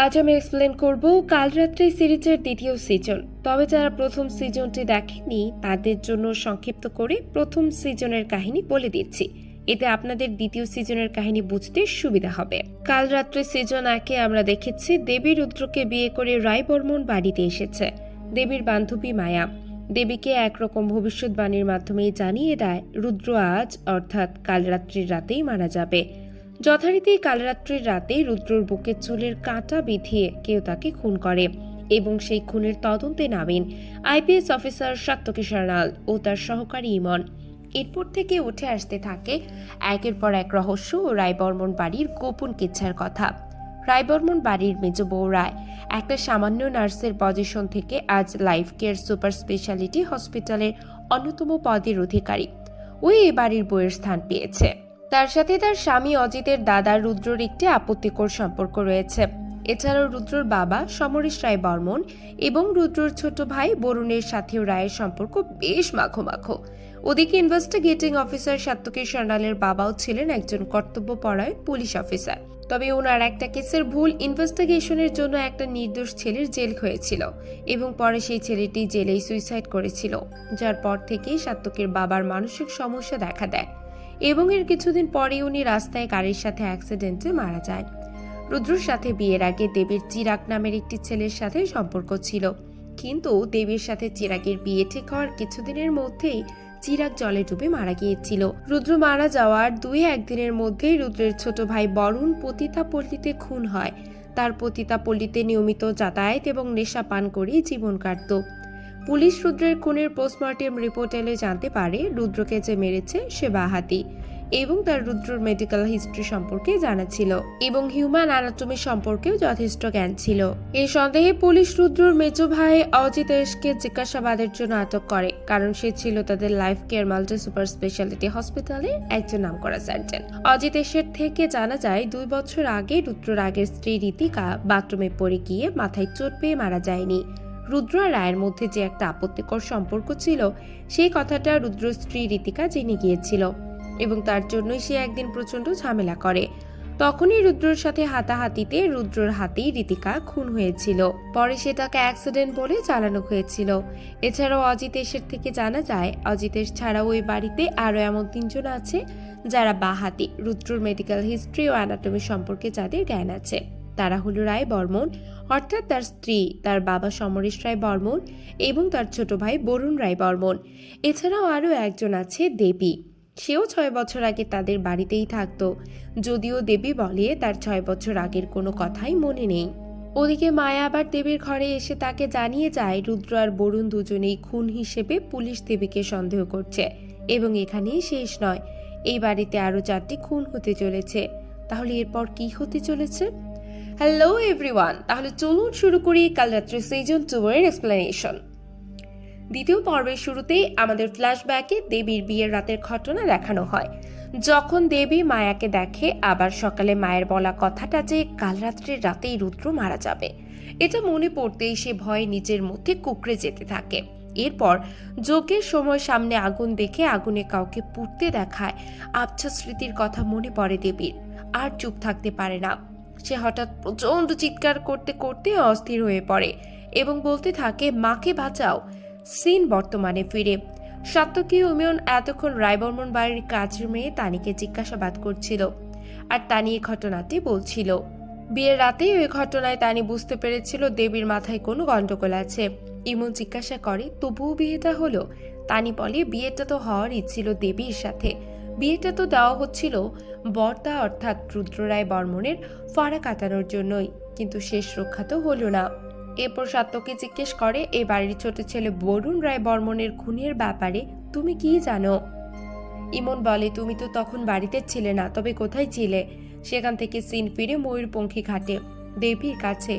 আজ আমি এক্সপ্লেন করব কাল রাত্রি সিরিজের দ্বিতীয় সিজন। তবে যারা প্রথম সিজনটি দেখেননি তাদের জন্য সংক্ষিপ্ত করে প্রথম সিজনের কাহিনী বলে দিচ্ছি, এতে আপনাদের দ্বিতীয় সিজনের কাহিনী বুঝতে সুবিধা হবে। কাল রাত্রি সিজন 1-এ আমরা দেখেছি দেবী রুদ্রকে বিয়ে করে রায় বর্মন বাড়িতে এসেছে। দেবীর বান্ধবী মায়া দেবীকে একরকম ভবিষ্যৎবাণীর মাধ্যমেই জানিয়ে দেয় রুদ্র আজ অর্থাৎ কাল রাত্রির রাতেই মারা যাবে। যথারীতি কালরাত্রির রাতে রুদ্রর বুকে চুলের কাঁটা বিধিয়ে কেউ তাকে খুন করে এবং সেই খুনের তদন্তে নামেন আইপিএস অফিসার সাত্তকী সান্যাল ও তার সহকারী ইমন। এরপর থেকে উঠে আসতে থাকে একের পর এক রহস্য ও রায়বর্মন বাড়ির গোপন কিচ্ছার কথা। রায়বর্মন বাড়ির মেজ বউ রায় একটা সামান্য নার্সের পজিশন থেকে আজ লাইফ কেয়ার সুপার স্পেশালিটি হসপিটালের অন্যতম পদের অধিকারী। ওই এ বাড়ির বউয়ের স্থান পেয়েছে। তার সাথে তার স্বামী অজিতের দাদা রুদ্রর একটি আপত্তিকর সম্পর্ক রয়েছে। এছাড়াও রুদ্রর বাবা সমরেশ রায় বর্মন এবং রুদ্রর ছোট ভাই বরুণের সাথেও রায়ের সম্পর্ক বেশ মাখো মাখো। ওদিকে ইনভেস্টিগেটিং অফিসার সাত্তকী সান্যালের বাবাও ছিলেন একজন কর্তব্যপরায়ণ পুলিশ অফিসার। তবে ওনার একটা কেসের ভুল ইনভেস্টিগেশনের জন্য একটা নির্দোষ ছেলের জেল হয়েছিল এবং পরে সেই ছেলেটি জেলেই সুইসাইড করেছিল, যার পর থেকেই সাত্তকীর বাবার মানসিক সমস্যা দেখা দেয় এবং এর কিছুদিন পরে উনি রাস্তায় গাড়ির সাথে অ্যাক্সিডেন্টে মারা যায়। রুদ্রর সাথে বিয়ের আগে দেবীর চিরাগ নামের একটি ছেলের সাথে সম্পর্ক ছিল, কিন্তু দেবীর সাথে চিরাগের বিয়ে ঠিক হওয়ার কিছুদিনের মধ্যেই চিরাগ জলে ডুবে মারা গিয়েছিল। রুদ্র মারা যাওয়ার 2-1 দিনের মধ্যেই রুদ্রের ছোট ভাই বরুণ পতিতাপল্লীতে খুন হয়। তার পতিতাপল্লীতে নিয়মিত যাতায়াত এবং নেশা পান করেই জীবন কাটত। পুলিশ রুদ্রের খুনের পোস্টমর্টেম রিপোর্ট এলে জানতে পারে রুদ্রকে যে মেরেছে সে বাঁহাতি এবং তার রুদ্রর মেডিকেল হিস্ট্রি সম্পর্কে জানা ছিল এবং হিউম্যান অ্যানাটমি সম্পর্কেও যথেষ্ট জ্ঞান ছিল। এই সন্দেহে পুলিশ রুদ্রর মেজ ভাই অজিতেশকে জিজ্ঞাসাবাদের জন্য আটক করে, কারণ সে ছিল তাদের life care multi super speciality হসপিটালের একজন নামকরা সার্জন। অজিতেশের থেকে জানা যায় 2 বছর আগে রুদ্রর আগের স্ত্রী রীতিকা বাথরুমে পড়ে গিয়ে মাথায় চোট পেয়ে মারা যায়নি। রুদ্র আর রায়ের মধ্যে যে একটা আপত্তিকর সম্পর্ক ছিল সেই কথাটা রুদ্র স্ত্রী রীতিকা জেনে গিয়েছিল এবং তার জন্যই সে একদিন প্রচন্ড ঝামেলা করে। তখনই রুদ্রর সাথে হাতাহাতিতে রুদ্রর হাতেই রীতিকা খুন হয়েছিল। পরে সেটাকে অ্যাক্সিডেন্ট বলে চালানো হয়েছিল। এছাড়াও অজিতেশের থেকে জানা যায় অজিতেশ ছাড়াও ওই বাড়িতে আরো এমন 3 জন আছে যারা বাঁহাতি। রুদ্রর মেডিকেল হিস্ট্রি ও অ্যানাটমি সম্পর্কে যাদের জ্ঞান আছে তারা হলো রায় বর্মন অর্থাৎ তার স্ত্রী, তার বাবা সমরেশ রায় বর্মন এবং তার ছোট ভাই বরুণ রায় বর্মন। এছাড়াও আরও একজন আছে দেবী, সেও 6 বছর আগে তাদের বাড়িতেই থাকতো, যদিও দেবী বলে তার 6 বছর আগের কোনো কথাই মনে নেই। ওদিকে মায়া আবার দেবীর ঘরে এসে তাকে জানিয়ে যায় রুদ্র আর বরুণ দুজনেই খুন হিসেবে পুলিশ দেবীকে সন্দেহ করছে এবং এখানেই শেষ নয়, এই বাড়িতে আরও 4টি খুন হতে চলেছে। তাহলে এরপর কি হতে চলেছে? হ্যালো এভরিওয়ান, তাহলে চলুন শুরু করি কাল রাত্রি সিজন 2 এর এক্সপ্লেনেশন। দ্বিতীয় পর্বের শুরুতেই আমাদের ফ্ল্যাশব্যাকে দেবীর বিয়ের রাতের ঘটনা দেখানো হয়। যখন দেবী মায়াকে দেখে আবার সকালে মায়ের বলা কথাটা যে কাল রাত্রির রাতেই রুদ্র মারা যাবে, এটা মনে পড়তেই সে ভয়ে নিজের মধ্যে কুঁকড়ে যেতে থাকে। এরপর যজ্ঞের সময় সামনে আগুন দেখে আগুনে কাউকে পুড়তে দেখায় আবছা স্মৃতির কথা মনে পড়ে দেবীর। আর চুপ থাকতে পারে না, সে হঠাৎ প্রচন্ড চিৎকার করতে করতে অস্থির হয়ে পড়ে এবং বলতে থাকে মাকে বাঁচাও। সিন বর্তমানে ফিরে। সাত্তকী ইমন এতক্ষণ রায়বর্মন বাড়ির কাজের মেয়ে তানিকে জিজ্ঞাসাবাদ করছিল আর তানি এই ঘটনাটি বলছিল। বিয়ের রাতেই ওই ঘটনায় তানি বুঝতে পেরেছিল দেবীর মাথায় কোনো গন্ডগোল আছে। ইমন জিজ্ঞাসা করে তবুও বিয়েটা হলো? তানি বলে বিয়েটা তো হওয়ারই ছিল দেবীর সাথে, বিয়েটা তো দেওয়া হচ্ছিল বর্তা অর্থাৎ রুদ্র রায় বর্মনের ফাড়া কাটানোর জন্যই, কিন্তু শেষ রক্ষা তো হলো না। এরপর সাত্তকী জিজ্ঞেস করে এই বাড়ির ছোট ছেলে বরুণ রায় বর্মনের খুনের ব্যাপারে তুমি কি জানো? ইমন বলে তুমি তো তখন বাড়িতে ছিলে না, তবে কোথায় ছিলে? সেখান থেকে সিন ফিরে ময়ূরপঙ্খী ঘাটে দেবীর কাছে।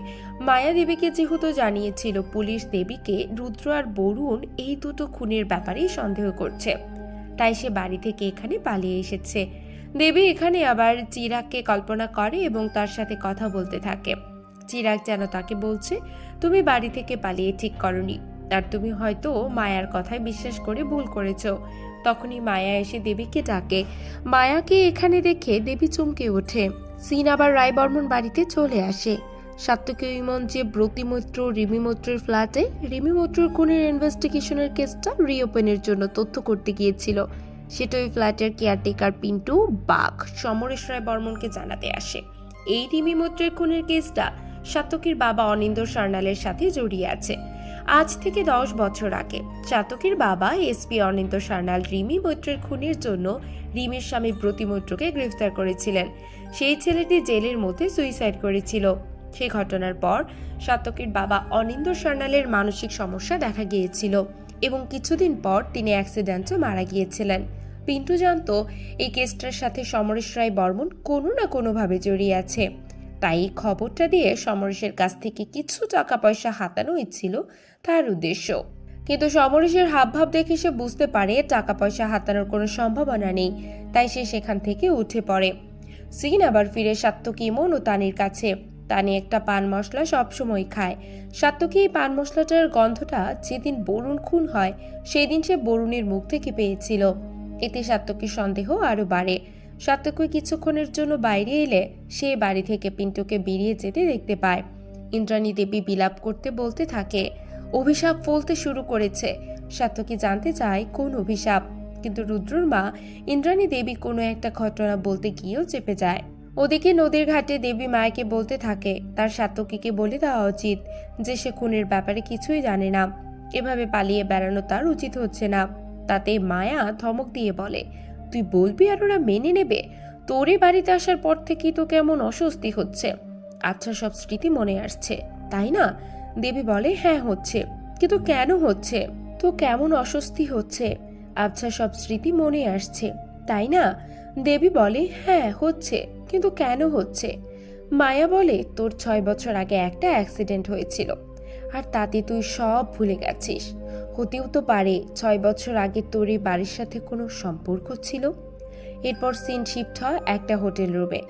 মায়া দেবীকে যেহেতু জানিয়েছিল পুলিশ দেবীকে রুদ্র আর বরুণ এই দুটো খুনের ব্যাপারেই সন্দেহ করছে, তাই সে বাড়ি থেকে এখানে পালিয়ে এসেছে। দেবী এখানে আবার চিরাগকে কল্পনা করে এবং তার সাথে কথা বলতে থাকে। চিরাগ যেন তাকে বলছে তুমি বাড়ি থেকে পালিয়ে ঠিক করনি, আর তুমি হয়তো মায়ার কথায় বিশ্বাস করে ভুল করেছ। তখনই মায়া এসে দেবীকে ডাকে। মায়াকে এখানে দেখে দেবী চমকে ওঠে। সিন আবার রায়বর্মন বাড়িতে চলে আসে। সাত্তকী ও ইমন যে ব্রতী মৈত্র রিমি মৈত্রের ফ্ল্যাটে রিমি মৈত্রের খুনের ইনভেস্টিগেশনের কেসটা রিওপেনের জন্য তথ্য করতে গিয়েছিল, সেটা ওই ফ্ল্যাটের কেয়ারটেকার পিন্টু বাঘ সমরেশ রায় বর্মনকে জানাতে আসে। এই রিমি মৈত্রের খুনের কেসটা সাত্তকীর বাবা অনিন্দ্য সার্নালের সাথে জড়িয়ে আছে। আজ থেকে 10 বছর আগে সাত্তকীর বাবা এসপি অনিন্দ্য সার্নাল রিমি মৈত্রের খুনের জন্য রিমির স্বামী ব্রতী মৈত্রকে গ্রেফতার করেছিলেন। সেই ছেলেটি জেলের মধ্যে সুইসাইড করেছিল। সেই ঘটনার পর সাত্তকীর বাবা অনিন্দ্য সার্নালের মানসিক সমস্যা দেখা গিয়েছিল এবং কিছুদিন পর তিনি অ্যাক্সিডেন্টে মারা গিয়েছিলেন। পিন্টু জানতো এই কেসটার সাথে সমরেশ রায় বর্মন কোনো না কোনোভাবে জড়িয়ে আছে, তাই এই খবরটা দিয়ে সমরেশের কাছ থেকে কিছু টাকা পয়সা হাতানোই ছিল তার উদ্দেশ্য। কিন্তু সমরেশের হাবভাব দেখে সে বুঝতে পারে টাকা পয়সা হাতানোর কোনো সম্ভাবনা নেই, তাই সে সেখান থেকে উঠে পড়ে। সিন আবার ফিরে সাত্তকী, ইমন ও তানির কাছে। তানি একটা পান মশলা সবসময় খায়। সাত্তকী এই পান মশলাটার গন্ধটা যেদিন বরুণ খুন হয় সেদিন সে বরুণের মুখ থেকে পেয়েছিল। এতে সাত্তকীর সন্দেহ আরো বাড়ে। সাত্তকী কিছুক্ষণের জন্য বাইরে এলে সে বাড়ি থেকে পিন্টুকে বেরিয়ে যেতে দেখতে পায়। ইন্দ্রাণী দেবী বিলাপ করতে বলতে থাকে, অভিশাপ ফলতে শুরু করেছে। সাত্তকী জানতে চায় কোন অভিশাপ, কিন্তু রুদ্রর মা ইন্দ্রাণী দেবী কোনো একটা ঘটনা বলতে গিয়েও চেপে যায়। ওদিকে নদীর ঘাটে দেবী মায়াকে বলতে থাকে তার সাত্তকীকে বলে দেওয়া উচিত যে সে খুনের ব্যাপারে কিছুই জানে না, এভাবে পালিয়ে বেড়ানো তার উচিত হচ্ছে না। তাতে মায়া ধমক দিয়ে বলে, তুই বলবি আর ওরা মেনে নেবে? তোরে বাড়িতে আসার পর থেকেই তো কেমন অস্বস্তি হচ্ছে। আচ্ছা, সব স্মৃতি মনে আসছে তাই না? দেবী বলে, হ্যাঁ হচ্ছে। কিন্তু কেন হচ্ছে? তো কেমন অস্বস্তি হচ্ছে? আচ্ছা, সব স্মৃতি মনে আসছে তাই না? দেবী বলে, হ্যাঁ হচ্ছে, কিন্তু কেন হচ্ছে? মায়া বলে, তোর 6 বছর আগে একটা অ্যাক্সিডেন্ট হয়েছিল আর তাতে তুই সব ভুলে গেছিস। হতেও তো পারে 6 বছর আগে তোর এই বাড়ির সাথে কোনো সম্পর্ক ছিল। এরপর সিন শিফট হয় একটা হোটেল রুমে।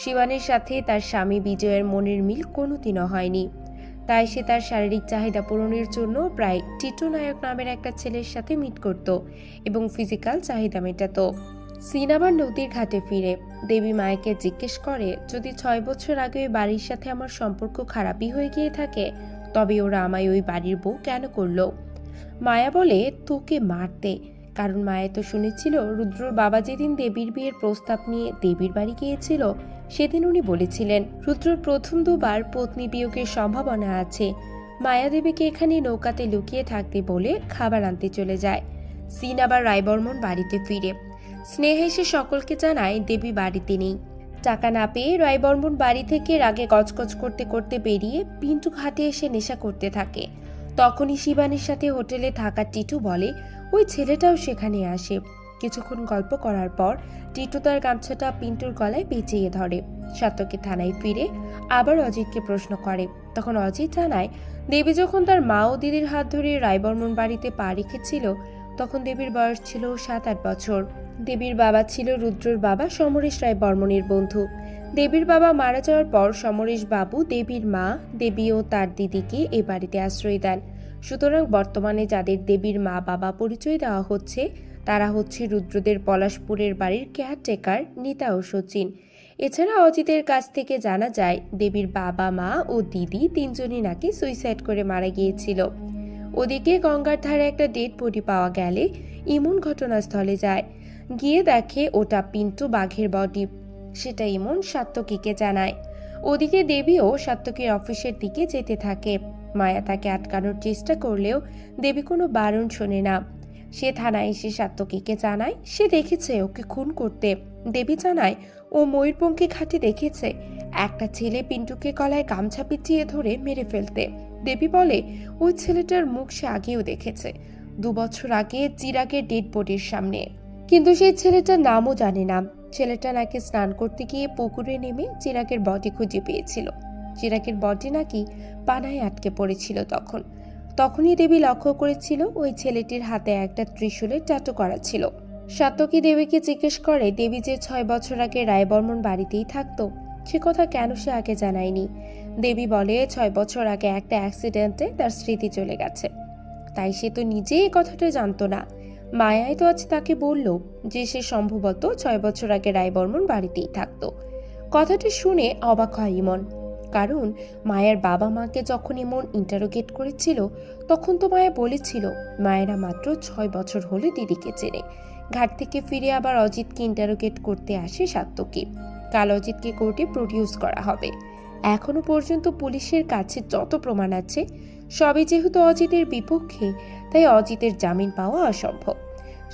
শিবানীর সাথে তার স্বামী বিজয়ের মনের মিল কোনোদিনও হয়নি, তাই সে তার শারীরিক চাহিদা পূরণের জন্য প্রায় টিটু নায়ক নামের একটা ছেলের সাথে মিট করত এবং ফিজিক্যাল চাহিদা মেটাতো। সিন আবার নদীর ঘাটে ফিরে দেবী মায়াকে জিজ্ঞেস করে, যদি 6 বছর আগে ওই বাড়ির সাথে আমার সম্পর্ক খারাপই হয়ে গিয়ে থাকে, তবে ওরা আমায় ওই বাড়ির বউ কেন করলো? মায়া বলে, তোকে মারতে। কারণ মায়া তো শুনেছিল রুদ্রর বাবা যেদিন দেবীর বিয়ের প্রস্তাব নিয়ে দেবীর বাড়ি গিয়েছিল সেদিন উনি বলেছিলেন রুদ্রর প্রথম 2বার পত্নী বিয়োগের সম্ভাবনা আছে। মায়া দেবীকে এখানে নৌকাতে লুকিয়ে থাকতে বলে খাবার আনতে চলে যায়। সিন আবার রায়বর্মন বাড়িতে ফিরে স্নেহ এসে সকলকে জানায় দেবী বাড়িতে নেই। টাকা না পেয়ে রায়বর্মন বাড়ি থেকে রাগে গজগজ করতে করতে বেরিয়ে পিন্টু ঘাটে এসে নেশা করতে থাকে। তখনই শিবানীর সাথে হোটেলে থাকা টিটু বলে ওই ছেলেটাও সেখানে আসে। কিছুক্ষণ গল্প করার পর টিটু তার গামছাটা পিন্টুর গলায় পেঁচিয়ে ধরে। সাত্তকী থানায় ফিরে আবার অজিতকে প্রশ্ন করে। তখন অজিত জানায়, দেবী যখন তার মা ও দিদির হাত ধরে রায়বর্মন বাড়িতে পা রেখেছিল তখন দেবীর বয়স ছিল 7-8 বছর। দেবীর বাবা ছিল রুদ্রর বাবা সমরেশ রায় বর্মনের বন্ধু। দেবীর বাবা মারা যাওয়ার পর সমরেশ বাবু দেবীর মা, দেবী ও তার দিদিকে এ বাড়িতে আশ্রয় দেন। সুতরাং বর্তমানে যাদের দেবীর মা বাবা পরিচয় দেওয়া হচ্ছে তারা হচ্ছে রুদ্রদের পলাশপুরের বাড়ির কেয়ারটেকার নিতা ও সচিন। এছাড়া অজিতের কাছ থেকে জানা যায় দেবীর বাবা মা ও দিদি 3জনই নাকি সুইসাইড করে মারা গিয়েছিল। ওদিকে গঙ্গার ধারে একটা ডেড বডি পাওয়া গেলে ইমন ঘটনাস্থলে যায়। গিয়ে দেখে ওটা পিন্টু বাঘের বডি। সেটা ইমন সাত্তকীকে জানায়। ওদিকে দেবীও সাত্তকীর অফিসের দিকে যেতে থাকে। মায়া তাকে আটকানোর চেষ্টা করলেও দেবী কোনো বারণ শোনে না। সে থানায় এসে সাত্তকীকে জানায় সে দেখেছে ওকে খুন করতে। দেবী জানায় ও ময়ূরপঙ্খী ঘাটে দেখেছে একটা ছেলে পিন্টুকে গলায় গামছা পিছিয়ে ধরে মেরে ফেলতে। দেবী বলে ওই ছেলেটার মুখ সে আগেও দেখেছে, 2 বছর আগে চিরাগের ডেড বডির সামনে। কিন্তু সেই ছেলেটার নামও জানে না। ছেলেটা নাকি স্নান করতে গিয়ে পুকুরে নেমে চিরাগের বডি খুঁজে পেয়েছিল। চিরাগের বডি নাকি পানায় আটকে পড়েছিল। তখনই দেবী লক্ষ্য করেছিল ওই ছেলেটির হাতে একটা ত্রিশূলের ট্যাটু করা ছিল। সাত্তকী দেবীকে জিজ্ঞেস করে দেবী যে 6 বছর আগে রায়বর্মন বাড়িতেই থাকতো সে কথা কেন সে আগে জানায়নি। দেবী বলে 6 বছর আগে একটা অ্যাক্সিডেন্টে তার স্মৃতি চলে গেছে, তাই সে তো নিজেই এই কথাটা জানতো না। মায়াই তো আজ তাকে বলল যে সে সম্ভবত 6 বছর আগে রায়বর্মন বাড়িতেই থাকতো। কথাটা শুনে অবাক হয় ইমন। কারণ মায়ের বাবা মাকে যখন ইমন ইন্টারোগেট করেছিল তখন তো মায়া বলেছিল মায়েরা মাত্র 6 বছর হলে দিদিকে চেনে। ঘাট থেকে ফিরে আবার অজিতকে ইন্টারোগেট করতে আসে সাত্তকী। কাল অজিতকে কোর্টে প্রডিউস করা হবে। এখনো পর্যন্ত পুলিশের কাছে যত প্রমাণ আছে সবই যেহেতু অজিতের বিপক্ষে, তাই অজিতের জামিন পাওয়া অসম্ভব।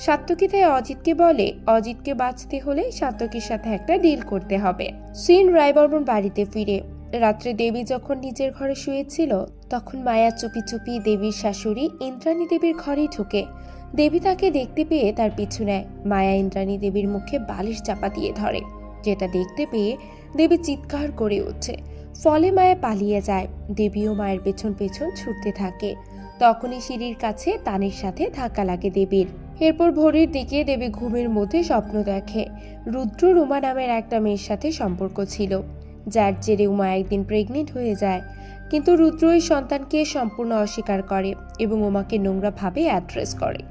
সাত্তকী তাই অজিতকে বলে অজিতকে বাঁচতে হলে সাত্তকীর সাথে একটা ডিল করতে হবে। সিন রায়বর্মন বাড়িতে ফিরে। রাত্রে দেবী যখন নিজের ঘরে শুয়েছিল তখন মায়া চুপি চুপি দেবীর শাশুড়ি ইন্দ্রাণী দেবীর ঘরেই ঢুকে। দেবী তাকে দেখতে পেয়ে তার পিছু নেয়। মায়া ইন্দ্রাণী দেবীর মুখে বালিশ চাপা দিয়ে ধরে, যেটা দেখতে পেয়ে দেবী চিৎকার করে ওঠে। ফলে মায়া পালিয়ে যায়। দেবীও মায়ের পেছন পেছন ছুটতে থাকে। তখনই সিঁড়ির কাছে তানির সাথে ধাক্কা লাগে দেবীর। এরপর ভোরের দিকে দেবী ঘুমের মধ্যে স্বপ্ন দেখে রুদ্র রুমা নামের একটা মেয়ের সাথে সম্পর্ক ছিল, যার জেরে উমা একদিন প্রেগনেন্ট হয়ে যায়। কিন্তু রুদ্র ওই সন্তানকে সম্পূর্ণ অস্বীকার করে এবং উমাকে নোংরা ভাবে অ্যাড্রেস করে।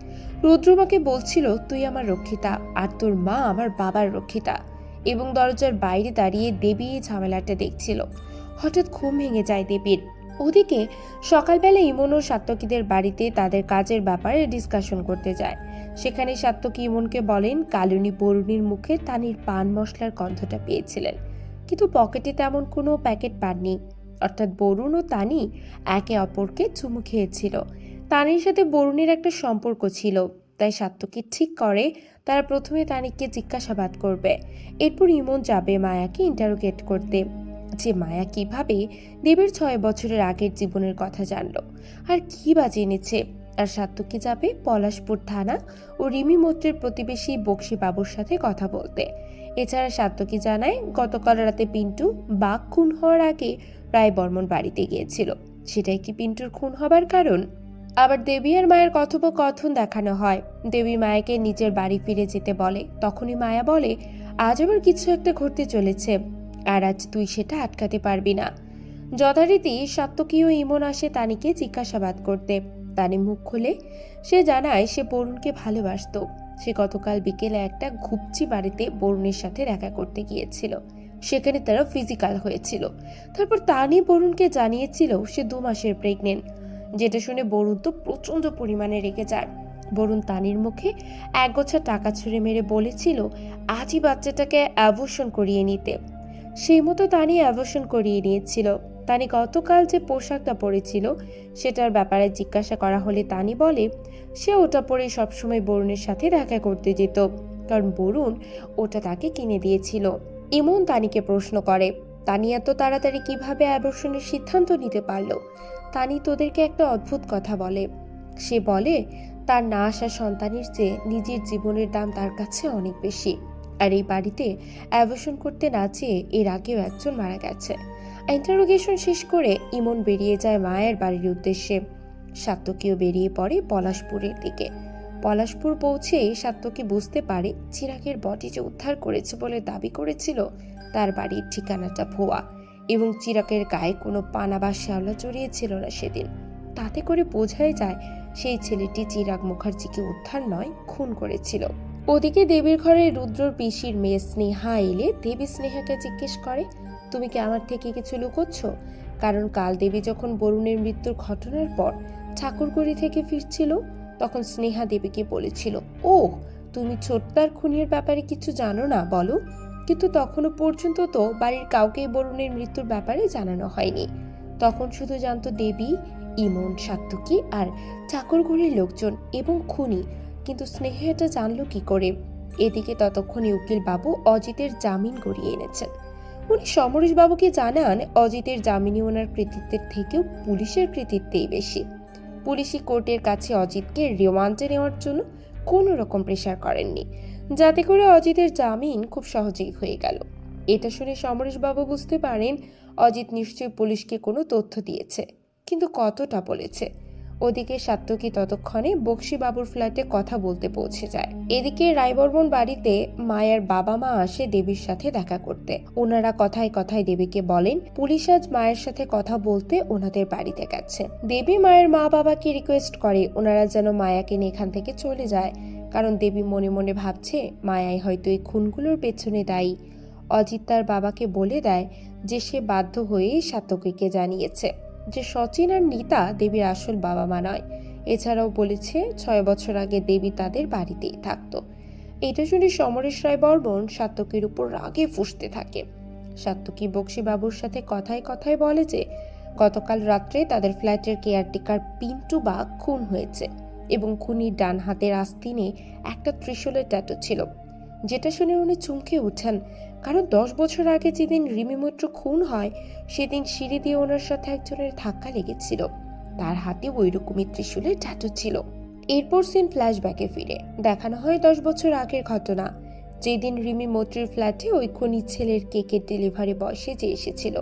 রুদ্র উমাকে বলছিল তুই আমার রক্ষিতা আর তোর মা আমার বাবার রক্ষিতা, এবং দরজার বাইরে দাঁড়িয়ে দেবী এই ঝামেলাটা দেখছিল। হঠাৎ ঘুম ভেঙে যায় দেবীর। ওদিকে সকালবেলা ইমন ও সাত্তকীদের বাড়িতে তাদের কাজের ব্যাপারে ডিসকাশন করতে যায়। সেখানে সাত্তকী ইমনকে বলেন কালুনি বরুণীর মুখে তানির পান মশলার গন্ধটা পেয়েছিলেন, কিন্তু পকেটে তেমন কোনো প্যাকেট পাননি। অর্থাৎ বরুণ ও তানি একে অপরকে চুমু খেয়েছিল। তানির সাথে বরুণের একটা সম্পর্ক ছিল, তাই সাত্তকী ঠিক করে তারা প্রথমে তানিকে জিজ্ঞাসাবাদ করবে। এরপর ইমন যাবে মায়াকে ইন্টারোগেট করতে, যে মায়া কিভাবে দেবীর 6 বছরের আগের জীবনের কথা জানলো আর কি বা জেনেছে। আর সাত্তকী যাবে পলাশপুর থানা ও রিমি মৈত্রের প্রতিবেশী বক্সি বাবুর সাথে কথা বলতে। এছাড়া সাত্তকী জানায় গতকাল রাতে পিন্টু বাঘ খুন হওয়ার আগে রায়বর্মন বাড়িতে গিয়েছিল, সেটাই কি পিন্টুর খুন হবার কারণ। আবার দেবী আর মায়ের কথোপকথন দেখানো হয়। দেবী মায়াকে নিজের বাড়ি ফিরে যেতে বলে, তখনই মায়া বলে আজ আবার কিছু একটা ঘটতে চলেছে, আর আজ তুই সেটা আটকাতে পারবি না। যথারীতি সাত্তকী ও ইমন আসে তানিকে জিজ্ঞাসাবাদ করতে। তানি মুখ খুলে সে জানায় সে বরুণকে ভালোবাসতো। সে গতকাল বিকেলে একটা ঘুপচি বাড়িতে বরুণের সাথে দেখা করতে গিয়েছিল, সেখানে তারা ফিজিক্যাল হয়েছিল। তারপর তানি বরুণকে জানিয়েছিল সে 2 মাসের প্রেগনেন্ট, যেটা শুনে বরুণ তো প্রচন্ড পরিমাণে রেগে যায়। বরুণ তানির মুখে একগোছা টাকা ছুঁড়ে মেরে বলেছিল আজই বাচ্চাটাকে অ্যাবর্শন করিয়ে নিতে। সেই মতো তানি অ্যাবর্শন করিয়ে নিয়েছিল। তানি গতকাল যে পোশাকটা পরেছিল সেটার ব্যাপারে জিজ্ঞাসা করা হলে তানি বলে সে ওটা পরে সবসময় বরুণের সাথে দেখা করতে যেত, কারণ বরুণ ওটা তাকে কিনে দিয়েছিল। ইমন তানিকে প্রশ্ন করে তানি এত তাড়াতাড়ি কিভাবে অ্যাবর্শনের সিদ্ধান্ত নিতে পারলো। তানি তোদেরকে একটা অদ্ভুত কথা বলে। সে বলে তার না আসা সন্তানের চেয়ে নিজের জীবনের দাম তার কাছে অনেক বেশি, আর এই বাড়িতে অ্যাবর্শন করতে না চেয়ে এর আগেও একজন মারা গেছে। ইন্টারোগেশন শেষ করে ইমন বেরিয়ে যায় মায়ের বাড়ির উদ্দেশ্যে। সাত্তকীও বেরিয়ে পড়ে পলাশপুরের দিকে। পলাশপুর পৌঁছে সাত্তকী বুঝতে পারে চিরাগের বডি যে উদ্ধার করেছে বলে দাবি করেছিল তার বাড়ির ঠিকানাটা ভুয়া, এবং চিরাগের গায়ে কোনো পানা বা শ্যাওলা জড়িয়েছিল না সেদিন। তাতে করে বোঝাই যায় সেই ছেলেটি চিরাগ মুখার্জিকে উদ্ধার নয় খুন করেছিল। ওদিকে দেবীর ঘরে রুদ্রর পিসির মেয়ে স্নেহা এলে দেবী স্নেহাকে জিজ্ঞেস করে তুমি কি আমার থেকে কিছু লুকোচ্ছ। কারণ কাল দেবী যখন বরুণের মৃত্যুর ঘটনার পর ঠাকুরগুড়ি থেকে ফিরছিল তখন স্নেহা দেবীকে বলেছিল ও তুমি ছোটদার খুনের ব্যাপারে কিছু জানো না বলো, কিন্তু তখনও পর্যন্ত তো বাড়ির কাউকে বরুণের মৃত্যুর ব্যাপারে জানানো হয়নি। তখন শুধু জানতো দেবী, ইমন, সাত্তকী আর ঠাকুরগুড়ির লোকজন এবং খুনি, কিন্তু স্নেহা এটা জানলো কি করে। এদিকে ততক্ষণে উকিল বাবু অজিতের জামিন গড়িয়ে এনেছেন। উনি সমরেশ বাবুকে জানান অজিতের জামিনে ওনার কৃতিত্বের থেকেও পুলিশের কৃতিত্বেই বেশি। পুলিশি কোর্টের কাছে অজিতকে রিমান্ডে নেওয়ার জন্য কোনো রকম প্রেশার করেননি, যাতে করে অজিতের জামিন খুব সহজেই হয়ে গেল। এটা শুনে সমরেশ বাবু বুঝতে পারেন অজিত নিশ্চয়ই পুলিশকে কোনো তথ্য দিয়েছে, কিন্তু কতটা বলেছে। ওদিকে সাত্তকী ততক্ষণে বক্সি বাবুর ফ্ল্যাটে কথা বলতে পৌঁছে যায়। এদিকে রায়বর্মন বাড়িতে মায়ের বাবা মা আসে দেবীর সাথে দেখা করতে। ওনারা কথায় কথায় দেবীকে বলেন পুলিশ আজ মায়ের সাথে কথা বলতে ওনাদের বাড়িতে গেছে। দেবী মায়ের মা বাবাকে রিকোয়েস্ট করে ওনারা যেন মায়াকে নিয়ে এখান থেকে চলে যায়, কারণ দেবী মনে মনে ভাবছে মায়াই হয়তো এই খুনগুলোর পেছনে দায়ী। অজিত তার বাবাকে বলে দেয় যে সে বাধ্য হয়ে সাত্তকীকে জানিয়েছে যে সচিন আর নিতা দেবীর আসল বাবা মা নয়। এছাড়াও বলেছে 6 বছর আগে দেবী তাদের বাড়িতেই থাকতো। এটা শুনে সমরেশ রায় বর্মন সাত্তকীর উপর রাগে ফুঁসতে থাকে। সাত্তকী বক্সিবাবুর সাথে কথায় কথায় বলে যে গতকাল রাত্রে তাদের ফ্ল্যাটের কেয়ারটেকার পিন্টু বাগ খুন হয়েছে এবং খুনির ডান হাতের আস্তিনে একটা ত্রিশূলের ট্যাটু ছিল, যেটা শুনে উনি চমকে উঠেন। কারণ 10 বছর আগে যেদিন রিমি মৈত্র খুন হয় সেদিন সিঁড়ি দিয়ে ওনার সাথে একজনের ধাক্কা লেগেছিল, তার হাতে ওই রকমই ত্রিশূলের ট্যাটু ছিল। এরপর সিন ফ্ল্যাশব্যাকে ফিরে দেখানো হয় 10 বছর আগের ঘটনা, যেদিন রিমি মৈত্রের ফ্ল্যাটে ওই খুনির ছেলের কেকের ডেলিভারি বয় সেজে এসেছিল।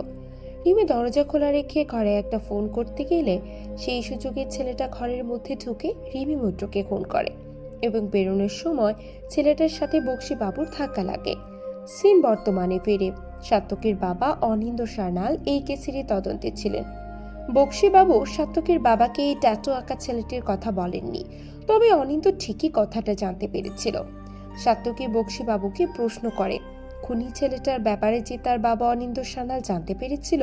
রিমি দরজা খোলা রেখে ঘরে একটা ফোন করতে গেলে সেই সুযোগে ছেলেটা ঘরের মধ্যে ঢুকে রিমি মৈত্রকে খুন করে এবং বেরোনোর সময় ছেলেটার সাথে বক্সিবাবুর ধাক্কা লাগে। সিন বর্তমানে ফিরে সাত্তকীর বাবা অনিন্দ সান্যাল এই কেসেরই তদন্তে ছিলেন। বক্সিবাবু সাত্তকীর বাবাকে এই ট্যাটু আঁকা ছেলেটির কথা বলেননি, তবে অনিন্দ ঠিকই কথাটা জানতে পেরেছিল। সাত্তকী বক্সিবাবুকে প্রশ্ন করে খুনি ছেলেটার ব্যাপারে যে তার বাবা অনিন্দ সান্যাল জানতে পেরেছিল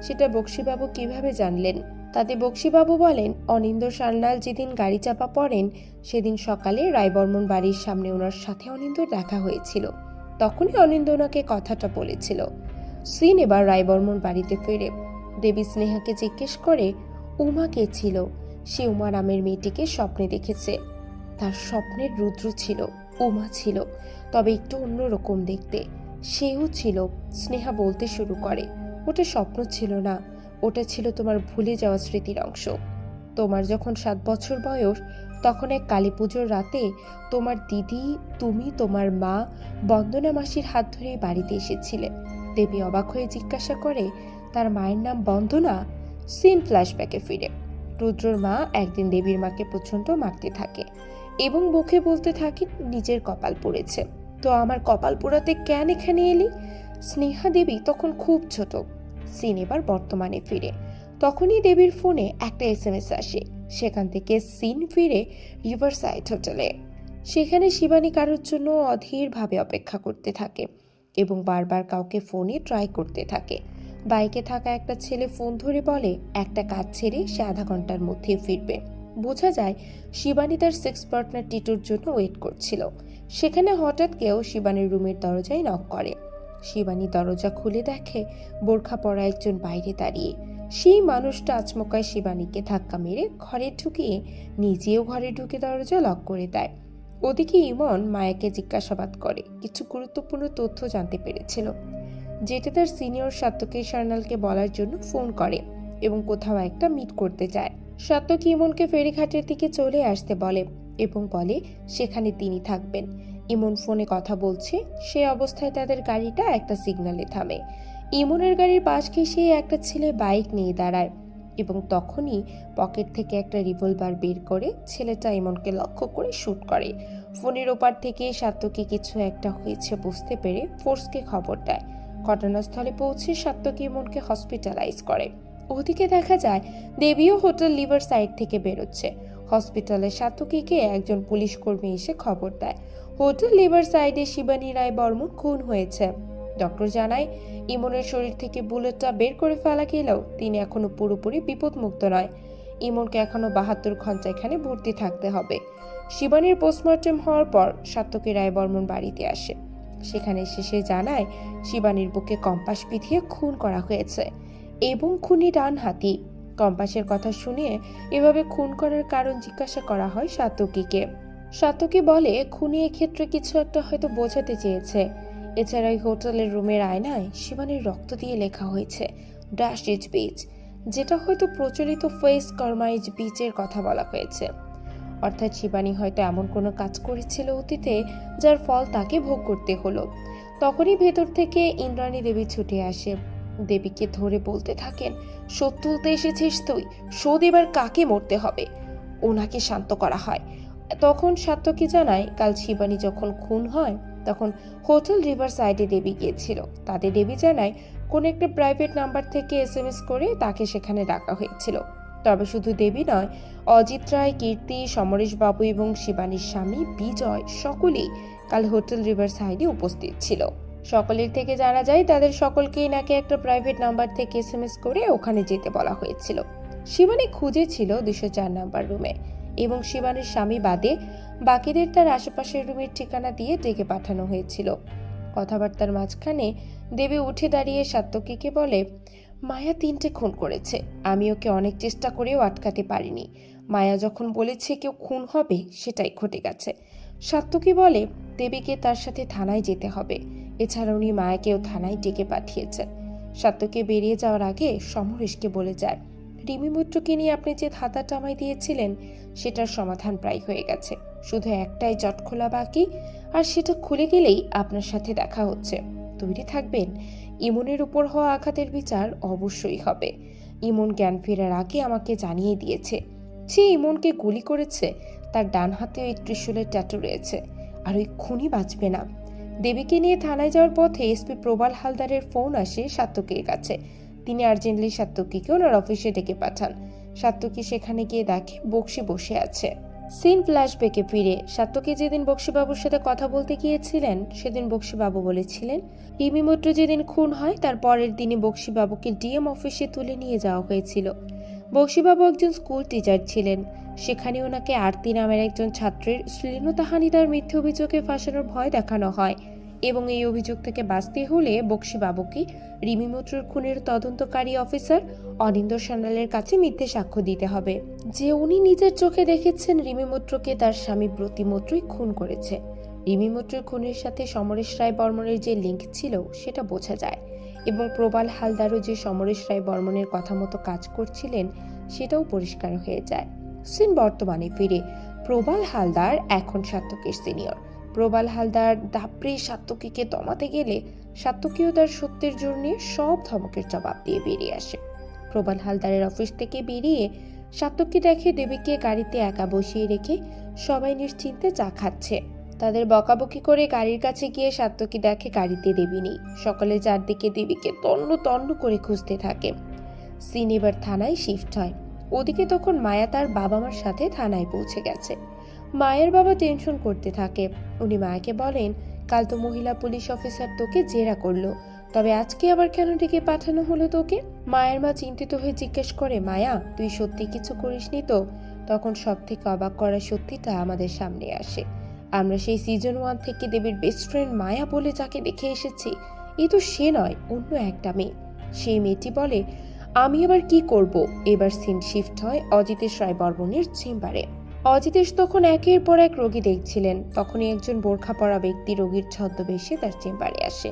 সেটা বক্সিবাবু কিভাবে জানলেন। তাতে বক্সিবাবু বলেন অনিন্দ সান্যাল যেদিন গাড়ি চাপা পড়েন সেদিন সকালে রায়বর্মন বাড়ির সামনে ওনার সাথে অনিন্দর দেখা হয়েছিল, তখনই অনিন্দ ওনাকে কথাটা বলেছিল। সিন এবার রায়বর্মন বাড়িতে ফেরে দেবী স্নেহাকে জিজ্ঞেস করে উমা কে ছিল। সে উমা নামের মেয়েটিকে স্বপ্নে দেখেছে। তার স্বপ্নের রুদ্র ছিল, উমা ছিল, তবে একটু অন্যরকম দেখতে। সেও ছিল। স্নেহা বলতে শুরু করে ওটা স্বপ্ন ছিল না, ওটা ছিল তোমার ভুলে যাওয়া স্মৃতির অংশ। তোমার যখন 7 বছর বয়স তখন এক কালী পুজোর রাতে তোমার দিদি, তুমি, তোমার মা বন্দনা মাসির হাত ধরে বাড়িতে এসেছিলে। দেবী অবাক হয়ে জিজ্ঞাসা করে তার মায়ের নাম বন্দনা। সিন ফ্ল্যাশব্যাকে ফিরে রুদ্রর মা একদিন দেবীর মাকে প্রচন্ড মারতে থাকে এবং মুখে বলতে থাকে নিজের কপাল পুড়েছে, তো আমার কপাল পোড়াতে কেন এখানে এলি। স্নেহা দেবী তখন খুব ছোট। সিন এবার বর্তমানে ফিরে তখনই দেবীর ফোনে একটা SMS আসে। সেখান থেকে সিন ফিরে রিভারসাইড হোটেলে। সেখানে শিবানী কারোর জন্য অধীরভাবে অপেক্ষা করতে থাকে এবং বারবার কাউকে ফোনে ট্রাই করতে থাকে। বাইকে থাকা একটা ছেলে ফোন ধরে বলে একটা কাজ ছেড়ে সে আধা ঘন্টার মধ্যে ফিরবে। বোঝা যায় শিবানী তার সেক্স পার্টনার টিটুর জন্য ওয়েট করছিল। সেখানে হঠাৎ কেউ শিবানীর রুমের দরজায় নক করে। শিবানী দরজা খুলে দেখে বোরখা পরা একজন বাইরে দাঁড়িয়ে। সেই মানুষটা আচমকায় শিবানীকে ধাক্কা মেরে ঘরে ঢুকিয়ে নিজেও ঘরে ঢুকে দরজা লক করে দেয়। ওদিকে ইমন মায়াকে জিজ্ঞাসাবাদ করে কিছু গুরুত্বপূর্ণ তথ্য জানতে পেরেছিল, যেটা তার সিনিয়র সাত্তকী সান্যালকে বলার জন্য ফোন করে এবং কোথাও একটা মিট করতে চায়। সাত্তকী ইমনকে ফেরিঘাটের দিকে চলে আসতে বলে এবং বলে সেখানে তিনি থাকবেন। ইমন ফোনে কথা বলছে সে অবস্থায় তাদের গাড়িটা একটা সিগন্যালে থামে। ইমনের গাড়ির পাশ ঘেঁষে একটা ছেলে বাইক নিয়ে দাঁড়ায় এবং তখনই পকেট থেকে একটা রিভলভার বের করে ছেলেটা ইমনকে লক্ষ্য করে শুট করে। ফোনের ওপার থেকে সাত্তকী কিছু একটা হয়েছে বুঝতে পেরে ফোর্সকে খবর দেয়। ঘটনাস্থলে পৌঁছে সাত্তকী ইমনকে হসপিটালাইজ করে। ওদিকে দেখা যায় দেবীও হোটেল লিভার সাইড থেকে বেরোচ্ছে। হসপিটালে সাত্তকীকে একজন পুলিশ কর্মী এসে খবর দেয় হোটেল লিভার সাইডে শিবানী রায় বর্মন খুন হয়েছে। ডক্টর জানায় ইমনের শরীর থেকে বুলেটটা বের করে ফেলা গেলেও তিনি এখনো পুরোপুরি বিপদমুক্ত নয়। ইমনকে এখনো 72 ঘন্টা এখানে ভর্তি থাকতে হবে। শিবানীর পোস্টমর্টেম হওয়ার পর সাত্তকী রায় বর্মন বাড়িতে আসে। সেখানে শেষে জানায় শিবানীর বুকে কম্পাস বিধিয়ে খুন করা হয়েছে এবং খুনি ডান হাতি। কম্পাসের কথা শুনে এভাবে খুন করার কারণ জিজ্ঞাসা করা হয় সাত্তকীকে। সাত্তকী বলে খুনি এক্ষেত্রে কিছু একটা হয়তো বোঝাতে চেয়েছে। এছাড়া ওই হোটেলের রুমের আয়নায় শিবানীর রক্ত দিয়ে লেখা হয়েছে ড্যাশ ইজ বিচ, যেটা হয়তো প্রচলিত ফেস কর্মা ইজ বিচের কথা বলা হয়েছে। অর্থাৎ শিবানী হয়তো এমন কোনো কাজ করেছিল অতীতে যার ফল তাকে ভোগ করতে হলো। তখনই ভেতর থেকে ইন্দ্রাণী দেবী ছুটে আসে। দেবীকে ধরে বলতে থাকেন শোধ তুলতে এসেছিস তুই, শোধ এবার কাকে মরতে হবে। ওনাকে শান্ত করা হয়। তখন সাত্তকী জানায় কাল শিবানী যখন খুন হয় তখন হোটেল রিভার সাইডে দেবী গিয়েছিল। তাদের দেবী জানায় কোন একটা প্রাইভেট নাম্বার থেকে SMS করে তাকে সেখানে ডাকা হয়েছিল। তবে শুধু দেবী নয়, অজিত রায়, কীর্তি, সমরেশ বাবু এবং শিবানীর স্বামী বিজয় সকলেই কাল হোটেল রিভার সাইডে উপস্থিত ছিল। সকলের থেকে জানা যায় তাদের সকলকেই নাকি একটা প্রাইভেট নাম্বার থেকে SMS করে ওখানে যেতে বলা হয়েছিল। শিবানী খুঁজেছিল 204 নাম্বার রুমে এবং শিবানীর স্বামী বাদে বাকিদের তার আশেপাশের রুমের ঠিকানা দিয়ে ডেকে পাঠানো হয়েছিল। কথাবার্তার মাঝখানে দেবী উঠে দাঁড়িয়ে সাত্তকীকে বলে, মায়া 3টে খুন করেছে, আমি ওকে অনেক চেষ্টা করেও আটকাতে পারিনি। মায়া যখন বলেছে কেউ খুন হবে সেটাই ঘটে গেছে। সাত্তকী বলে দেবীকে তার সাথে থানায় যেতে হবে, এছাড়া উনি মায়াকেও থানায় ডেকে পাঠিয়েছেন। সাত্তকী বেরিয়ে যাওয়ার আগে সমরেশকে বলে যায়, রিমি মৈত্রকে নিয়ে আপনি যে ধাঁধাটা আমায় দিয়েছিলেন সেটার সমাধান প্রায় হয়ে গেছে, শুধু একটাই জট খোলা বাকি, আর সেটা খুলে গেলেই আপনার সাথে দেখা হচ্ছে। তৈরি থাকবেন, ইমনের উপর হওয়া আঘাতের বিচার অবশ্যই হবে। ইমন জ্ঞান ফেরার আগে আমাকে জানিয়ে দিয়েছে যে ইমনকে গুলি করেছে তার ডান হাতে ওই ত্রিশূলের ট্যাটু রয়েছে, আর ওই খুনি বাঁচবে না। দেবীকে নিয়ে থানায় যাওয়ার পথে এসপি প্রবাল হালদারের ফোন আসে সাত্তকীর কাছে। তিনি আর্জেন্টলি সাত্তকীকে ওনার অফিসে ডেকে পাঠান। সাত্তকী সেখানে গিয়ে দেখে বক্সি বসে আছে। সিন ফ্ল্যাশব্যাকে ফিরে সাত্তকী যেদিন বক্সিবাবুর সাথে কথা বলতে গিয়েছিলেন সেদিন বক্সিবাবু বলেছিলেন রিমি মৈত্র যেদিন খুন হয় তার পরের দিনই বক্সিবাবুকে ডিএম অফিসে তুলে নিয়ে যাওয়া হয়েছিল। বক্সিবাবু একজন স্কুল টিচার ছিলেন, সেখানে ওনাকে আরতি নামের একজন ছাত্রের শ্লীলতাহানিতার মিথ্যে অভিযোগে ফাঁসানোর ভয় দেখানো হয় এবং এই অভিযোগ থেকে বাঁচতে হলে বক্সিবাবুকে রিমি মৈত্রর খুনের তদন্তকারী অফিসার অনিন্দ্য সান্যালের কাছে মিথ্যে সাক্ষ্য দিতে হবে যে উনি নিজের চোখে দেখেছেন রিমি মৈত্রকে তার স্বামী ব্রতী মৈত্রই খুন করেছে। রিমি মৈত্রের খুনের সাথে সমরেশ রায় বর্মনের যে লিঙ্ক ছিল সেটা বোঝা যায় এবং প্রবাল হালদারও যে সমরেশ রায় বর্মনের কথা মতো কাজ করছিলেন সেটাও পরিষ্কার হয়ে যায়। সিন বর্তমানে ফিরে প্রবাল হালদার এখন সাত্তকীর সিনিয়র। প্রবাল হালদার দাপড়ে সাত্তকীকে দমাতে গেলে সাত্তকীও তার সত্যের জোর নিয়ে সব ধমকের জবাব দিয়ে বেরিয়ে আসে। প্রবাল হালদারের অফিস থেকে বেরিয়ে সাত্তকী দেখে দেবীকে গাড়িতে একা বসিয়ে রেখে সবাই নিশ্চিন্তে চা খাচ্ছে। তাদের বকাবকি করে গাড়ির কাছে গিয়ে সাত্তকী দেখে গাড়িতে দেবী নেই। সকলে চারদিকে দেবীকে তন্ন তন্ন করে খুঁজতে থাকে। সিন এবার থানায় শিফট হয়। ওদিকে তখন মায়া তার বাবা মার সাথে থানায় পৌঁছে গেছে। মায়ের বাবা টেনশন করতে থাকে। উনি মায়াকে বলেন, কাল তো মহিলা পুলিশ অফিসার তোকে জেরা করলো, তবে আজকে আবার কেন ডেকে পাঠানো হলো তোকে? মায়ের মা চিন্তিত হয়ে জিজ্ঞেস করে, মায়া তুই সত্যি কিছু করিসনি তো? তখন সব থেকে অবাক করা সত্যিটা আমাদের সামনে আসে। আমরা সেই সিজন 1 থেকে দেবীর বেস্ট ফ্রেন্ড মায়া বলে যাকে দেখে এসেছি, এ তো সে নয়, অন্য একটা মেয়ে। সেই মেয়েটি বলে, আমি আবার কি করব? এবার সিন শিফট হয় অজিতেশ রায় বর্মনের চেম্বারে। অজিতেশ তখন একের পর এক রোগী দেখছিলেন। তখনই একজন বোরখা পরা ব্যক্তি রোগীর ছদ্মবেশে তার চেম্বারে আসে।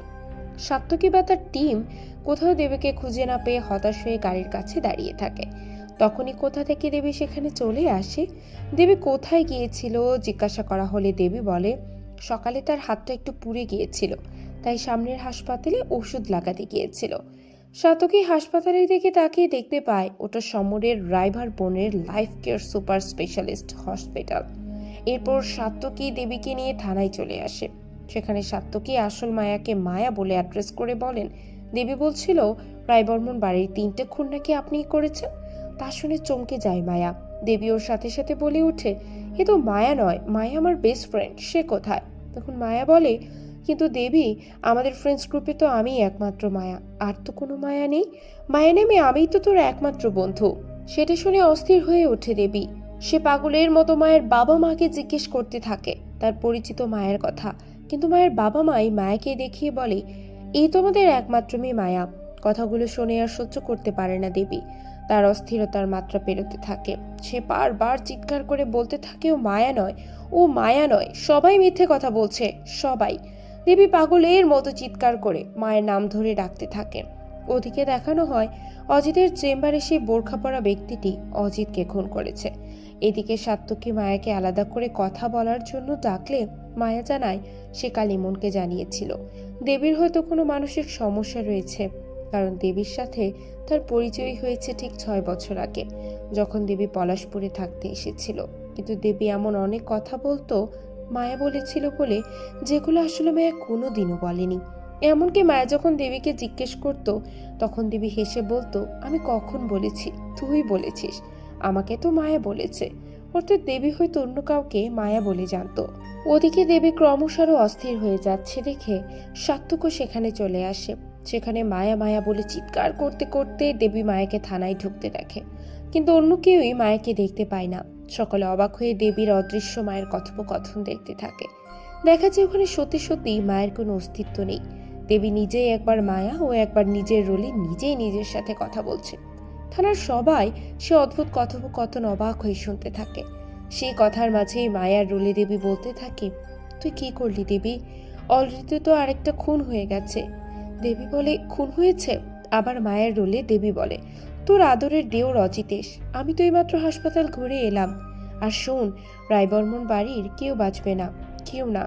সাত্তকী বা তার টিম কোথাও দেবীকে খুঁজে না পেয়ে হতাশ হয়ে গাড়ির কাছে দাঁড়িয়ে থাকে। তখনই কোথা থেকে দেবী সেখানে চলে আসে। দেবী কোথায় গিয়েছিল জিজ্ঞাসা করা হলে দেবী বলে, সকালে তার হাতটা একটু পুড়ে গিয়েছিল, তাই সামনের হাসপাতালে ওষুধ লাগাতে গিয়েছিল। সাত্তকী হাসপাতালের দিকে তাকিয়ে দেখতে পায় ওটা সমরের রাইভার বোনের life care super specialist hospital. এরপর সাত্তকী দেবীকে নিয়ে থানায় চলে আসে। সেখানে সাত্তকী আসল মায়াকে মায়া বলে অ্যাড্রেস করে বলেন, দেবী বলছিল রায়বর্মন বাড়ির 3টে খুন নাকি আপনিই করেছেন। তা শুনে চমকে যায় মায়া। দেবী ওর সাথে সাথে বলে ওঠে, এ তো মায়া নয়, মায়া আমার বেস্ট ফ্রেন্ড, সে কোথায়? তখন মায়া বলে, কিন্তু দেবী, আমাদের ফ্রেন্ডস গ্রুপে তো আমি একমাত্র মায়া, আর তো কোনো মায়া নেই। মায়া নেমে আমিই তো তোর একমাত্র বন্ধু। সেটা শুনে অস্থির হয়ে ওঠে দেবী। সে পাগলের মতো মায়ের বাবা মাকে জিজ্ঞেস করতে থাকে তার পরিচিত মায়ের কথা, কিন্তু মায়ের বাবা মাই মায়াকে দেখিয়ে বলে, এই তোমাদের একমাত্র মেয়ে মায়া। কথাগুলো শুনে আর সহ্য করতে পারে না দেবী। তার অস্থিরতার মাত্রা পেরোতে থাকে। সে বারবার চিৎকার করে বলতে থাকে, ও মায়া নয়, ও মায়া নয়, সবাই মিথ্যে কথা বলছে, সবাই। দেবী পাগলের মতো চিৎকার করে মায়ের নাম ধরে ডাকতে থাকে। ওদিকে দেখানো হয় অজিতের চেম্বারে সেই বোরখা পরা ব্যক্তিটি অজিতকে খুন করেছে। এদিকে সাত্তকী মায়াকে আলাদা করে কথা বলার জন্য ডাকলে মায়া জানায় সে কাল ইমনকে জানিয়েছিল দেবীর হয়তো কোনো মানসিক সমস্যা রয়েছে, কারণ দেবীর সাথে তার পরিচয় হয়েছে ঠিক 6 বছর আগে, যখন দেবী পলাশপুরে থাকতে এসেছিল। কিন্তু দেবী এমন অনেক কথা বলতো মায়া বলেছিল বলে, যেগুলো আসলে মায়া কোনোদিনও বলেনি। এমনকি মায়া যখন দেবীকে জিজ্ঞেস করত তখন দেবী হেসে বলতো, আমি কখন বলেছি? তুই বলেছিস। আমাকে তো মায়া বলেছে। অর্থাৎ দেবী হয়তো অন্য কাউকে মায়া বলে জানতো। ওদিকে দেবী ক্রমশ আরো অস্থির হয়ে যাচ্ছে দেখে সাত্তকও সেখানে চলে আসে। সেখানে মায়া মায়া বলে চিৎকার করতে করতে দেবী মায়াকে থানায় ঢুকতে দেখে, কিন্তু অন্য কেউই মায়াকে দেখতে পায় না। সকলে অবাক হয়ে দেবীর অদৃশ্য মায়ের কথোপকথন দেখতে থাকে। দেখা যায় ওখানে সত্যি সত্যি মায়ের কোনো অস্তিত্ব নেই। দেবী নিজেই একবার মায়া ও একবার নিজের রোলে নিজেই নিজের সাথে কথা বলছে। থানার সবাই সে অদ্ভুত কথোপকথন অবাক হয়ে শুনতে থাকে। সেই কথার মাঝেই মায়ার রোলে দেবী বলতে থাকে, তুই কি করলি দেবী? অলরেডি তো আরেকটা খুন হয়ে গেছে। দেবী বলে, খুন হয়েছে? আবার মায়ের রোলে দেবী বলে, তোর আদরের দেওর অজিতেশ, আমি তো এইমাত্র হাসপাতাল ঘুরে এলাম। আর শোন, রায়বর্মন বাড়ির কেউ বাঁচবে না, কেউ না।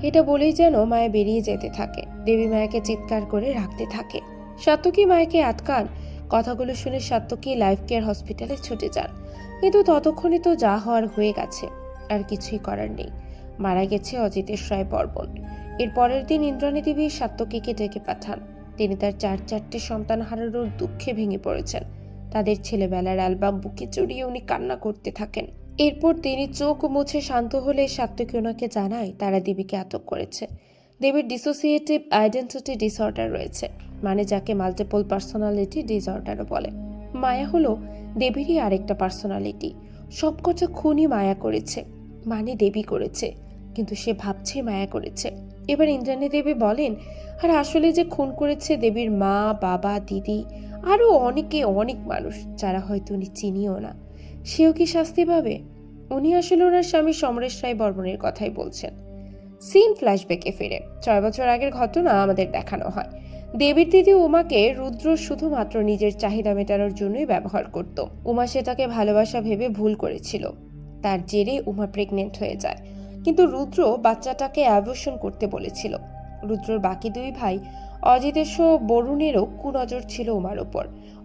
এটা বলেই যেন মায়া বেরিয়ে যেতে থাকে। দেবী মায়াকে চিৎকার করে রাখতে থাকে। সাত্তকী মায়াকে আটকান। কথাগুলো শুনে সাত্তকী লাইফ কেয়ার হসপিটালে ছুটে যান, কিন্তু ততক্ষণে তো যা হওয়ার হয়ে গেছে, আর কিছুই করার নেই। মারা গেছে অজিতেশ রায় বর্মন। এর পরের দিন ইন্দ্রাণী দেবী সাত্তকীকে ডেকে পাঠান। তিনি তার চারটে সন্তান হারানোর দুঃখে ভেঙে পড়েছেন। তাদের ছেলেবেলার অ্যালবাম বুকে জড়িয়ে উনি কান্না করতে থাকেন। এরপর তিনি চোখ মুছে শান্ত হলে সাত্তকী ওনাকে জানায় তারা দেবীকে আটক করেছে। দেবীর ডিসোসিয়েটিভ আইডেন্টিটি ডিসঅর্ডার রয়েছে, মানে যাকে মাল্টিপল পার্সোনালিটি ডিসঅর্ডারও বলে। মায়া হলো দেবীরই আরেকটা পার্সোনালিটি। সবকটা খুনই মায়া করেছে, মানে দেবী করেছে, কিন্তু সে ভাবছে মায়া করেছে। এবার ইন্দ্রাণী দেবী বলেন, আর আসলে যে খুন করেছে দেবীর মা, বাবা, দিদি, আরো অনেক মানুষ যারা হয়তো উনি চিনিও না। সেও কি শাস্তি পাবে? উনি আসলে ওনার স্বামী সমরেশ রায় বর্মনের কথাই বলছেন। সিন ফ্ল্যাশব্যাকে ফিরে 6 বছর আগের ঘটনা আমাদের দেখানো হয়। দেবীর দিদি উমাকে রুদ্র শুধুমাত্র নিজের চাহিদা মেটানোর জন্যই ব্যবহার করত। উমা সেটাকে ভালোবাসা ভেবে ভুল করেছিল। তার জেরে উমা প্রেগনেন্ট হয়ে যায়, কিন্তু রুদ্র বাচ্চাটাকে অ্যাবর্শন করতে বলেছিল। রুদ্রর বাকি দুই ভাই অজিতেশ ও বরুণেরও কুনজর ছিল উমার ওপর।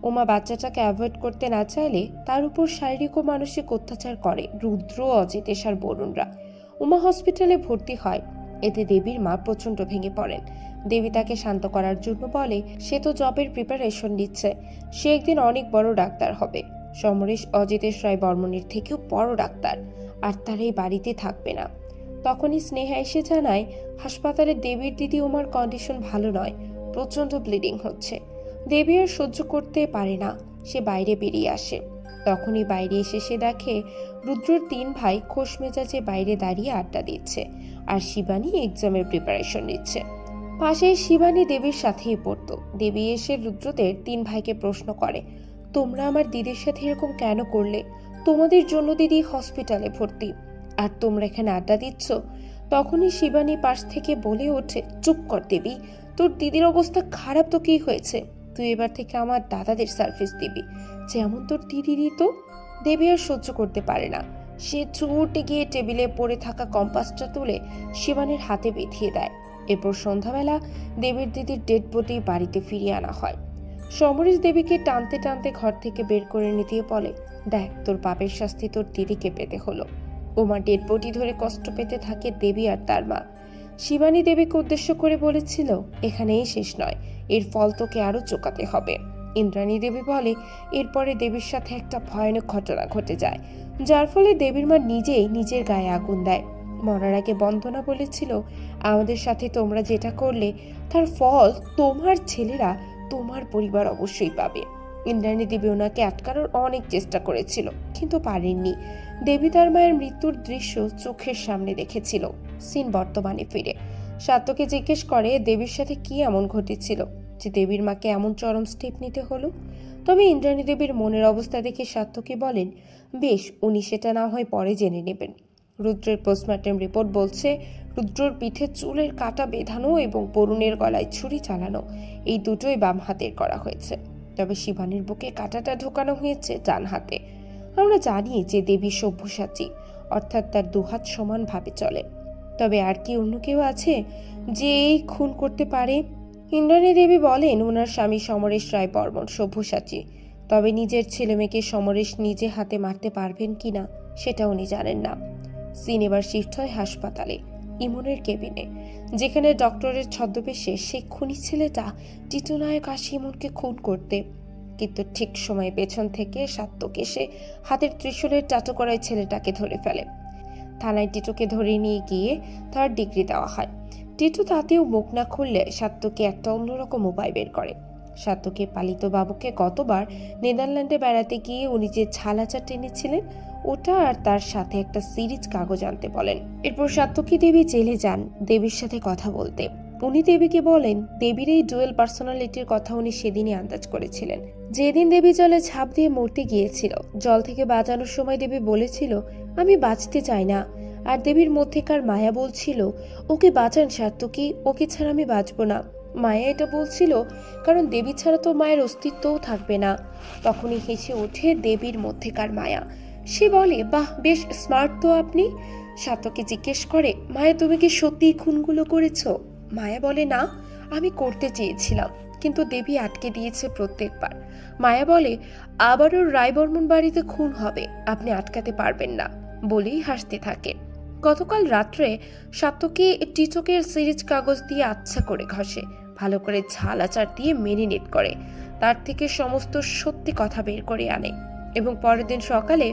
উমা বাচ্চাটাকে অ্যাভয়েড করতে না চাইলে তার উপর শারীরিক ও মানসিক অত্যাচার করে রুদ্র, অজিতেশ আর বরুণরা। উমা হসপিটালে ভর্তি হয়। এতে দেবীর মা প্রচন্ড ভেঙে পড়েন। দেবী তাকে শান্ত করার জন্য বলে সে তো জবের প্রিপারেশন নিচ্ছে, সে একদিন অনেক বড় ডাক্তার হবে। সমরেশ অজিতেশ রায় বর্মনের থেকেও বড় ডাক্তার, আর তার এই বাড়িতে থাকবে না। তখনই স্নেহা এসে জানায় হাসপাতালে দেবীর দিদি উমার কন্ডিশন ভালো নয়, প্রচন্ড ব্লিডিং হচ্ছে। দেবী আর সহ্য করতে পারে না, সে বাইরে বেরিয়ে আসে। তখনই বাইরে এসে সে দেখে রুদ্রর 3 ভাই খোশ মেজাজে বাইরে দাঁড়িয়ে আড্ডা দিচ্ছে, আর শিবানী এক্সামের প্রিপারেশন নিচ্ছে। পাশে শিবানী দেবীর সাথেই পড়তো। দেবী এসে রুদ্রদের 3 ভাইকে প্রশ্ন করে, তোমরা আমার দিদির সাথে এরকম কেন করলে? তোমাদের জন্য দিদি হসপিটালে ভর্তি, আর তোমরা এখানে আড্ডা দিচ্ছ। তখনই শিবানী পাশ থেকে বলে ওঠে, চুপ কর দেবী, তোর দিদির অবস্থা খারাপ তো কি হয়েছে? তুই এবার থেকে আমার দাদাদের সার্ভিস দিবি, যেমন তোর দিদি দিত। দেবী আর সহ্য করতে পারে না। সে ছুটে গিয়ে টেবিলে পড়ে থাকা কম্পাসটা তুলে শিবানীর হাতে বেঁধিয়ে দেয়। এরপর সন্ধ্যাবেলা দেবীর দিদির ডেড বডি বাড়িতে ফিরিয়ে আনা হয়। সমরেশ দেবীকে টানতে টানতে ঘর থেকে বের করে নিতে বলে, দেখ তোর পাপের শাস্তি তোর দিদিকে পেতে হলো। উমা ডেড বডি ধরে কষ্ট পেতে থাকে দেবী আর তার মা। শিবানী দেবীকে উদ্দেশ্য করে বলেছিল, এখানেই শেষ নয়, এর ফল তোকে আরো চোকাতে হবে। ইন্দ্রাণী দেবী বলে, এরপরে দেবীর সাথে একটা ভয়ানক ঘটনা ঘটে যায়, যার ফলে দেবীর মা নিজেই নিজের গায়ে আগুন দেয়। মরার আগে বন্দনা বলেছিল, আমাদের সাথে তোমরা যেটা করলে তার ফল তোমার ছেলেরা, তোমার পরিবার অবশ্যই পাবে। ইন্দ্রাণী দেবী ওনাকে আটকানোর অনেক চেষ্টা করেছিল, কিন্তু পারেননি। দেবী তার মায়ের মৃত্যুর দৃশ্য চোখের সামনে দেখেছিল। সিন বর্তমানে ফিরে সাত্যকে জিজ্ঞেস করে দেবীর সাথে কি এমন ঘটেছিল যে দেবীর মাকে এমন চরম স্টেপ নিতে হলো। তবে ইন্দ্রাণী দেবীর মনের অবস্থা দেখে সাত্যকী বলেন, বেশ, উনি সেটা না হয় পরে জেনে নেবেন। রুদ্রের পোস্টমর্টেম রিপোর্ট বলছে রুদ্রর পিঠে চুলের কাটা বেঁধানো এবং বরুণের গলায় ছুরি চালানো, এই দুটোই বাম হাতের করা হয়েছে। তবে শিবানীর বুকে কাঁটাটা ঢোকানো হয়েছে ডান হাতে। আমরা জানি যে দেবী সব্যসাচী, অর্থাৎ তার দুহাত সমানভাবে চলে। তবে আর কি অন্য কেউ আছে যে এই খুন করতে পারে? ইন্দ্রাণী দেবী বলেন, ওনার স্বামী সমরেশ রায় বর্মন সব্যসাচী, তবে নিজের ছেলে মেয়েকে সমরেশ নিজে হাতে মারতে পারবেন কিনা সেটা উনি জানেন না। সিন এবার শিফট হয় হাসপাতালে, ইমনের কেবিনে, যেখানে ডক্টরের ছদ্মবেশে সেই খুনি ছেলেটা টিটু নায়ক আসে ইমনকে খুন করতে। কিন্তু ঠিক সময় পেছন থেকে সাত্তক এসে হাতের ত্রিশূলের টাটু করায় ছেলেটাকে ধরে ফেলে। থানায় টিটুকে ধরে নিয়ে গিয়ে তার ডিগ্রি দেওয়া হয়। টিটু তাতেও মুখ না খুললে সাত্তকে একটা অন্যরকম উপায় বের করে। সাত্তকের পালিত বাবুকে গতবার নেদারল্যান্ডে বেড়াতে গিয়ে উনি যে ছালাচার টেনেছিলেন ওটা আর তার সাথে একটা সিরিজ কাগজ আনতে বলেন। এরপর সাত্তকী দেবী জেলে যান দেবীর সাথে কথা বলতে। উনি দেবীকে বলেন দেবীর এই ডুয়েল পার্সোনালিটির কথা উনি সেদিনই আন্দাজ করেছিলেন। যেদিন দেবী জলে ঝাঁপ দিয়ে মরতে গিয়েছিল, জল থেকে বাঁচানোর সময় দেবী বলেছিল আমি বাঁচতে চাই না, আর দেবীর মধ্যেকার মায়া বলছিল ওকে বাঁচান সাত্তকী, ওকে ছাড়া আমি বাঁচবো না। মায়া এটা বলছিল কারণ দেবী ছাড়া তো মায়ের অস্তিত্বও থাকবে না। তখনই হেসে ওঠে দেবীর মধ্যেকার মায়া। সে বলে বাহ, বেশ স্মার্ট তো আপনি। সাত্তকী জিজ্ঞেস করে মায়া তুমি কি সত্যিই খুনগুলো করেছো? মায়া বলে না, আমি করতে চেয়েছিলাম কিন্তু দেবী আটকে দিয়েছে প্রত্যেকবার। মায়া বলে আবারও রায়বর্মন বাড়িতে খুন হবে, আপনি আটকাতে পারবেন না, বলেই হাসতে থাকে। গতকাল রাত্রে সাত্তকী টিচকের সিরিজ কাগজ দিয়ে আচ্ছা করে ঘষে, ভালো করে ঝাল আচার দিয়ে মেরিনেট করে, তার থেকে সমস্ত সত্যি কথা বের করে আনে এবং পরের দিন সকালে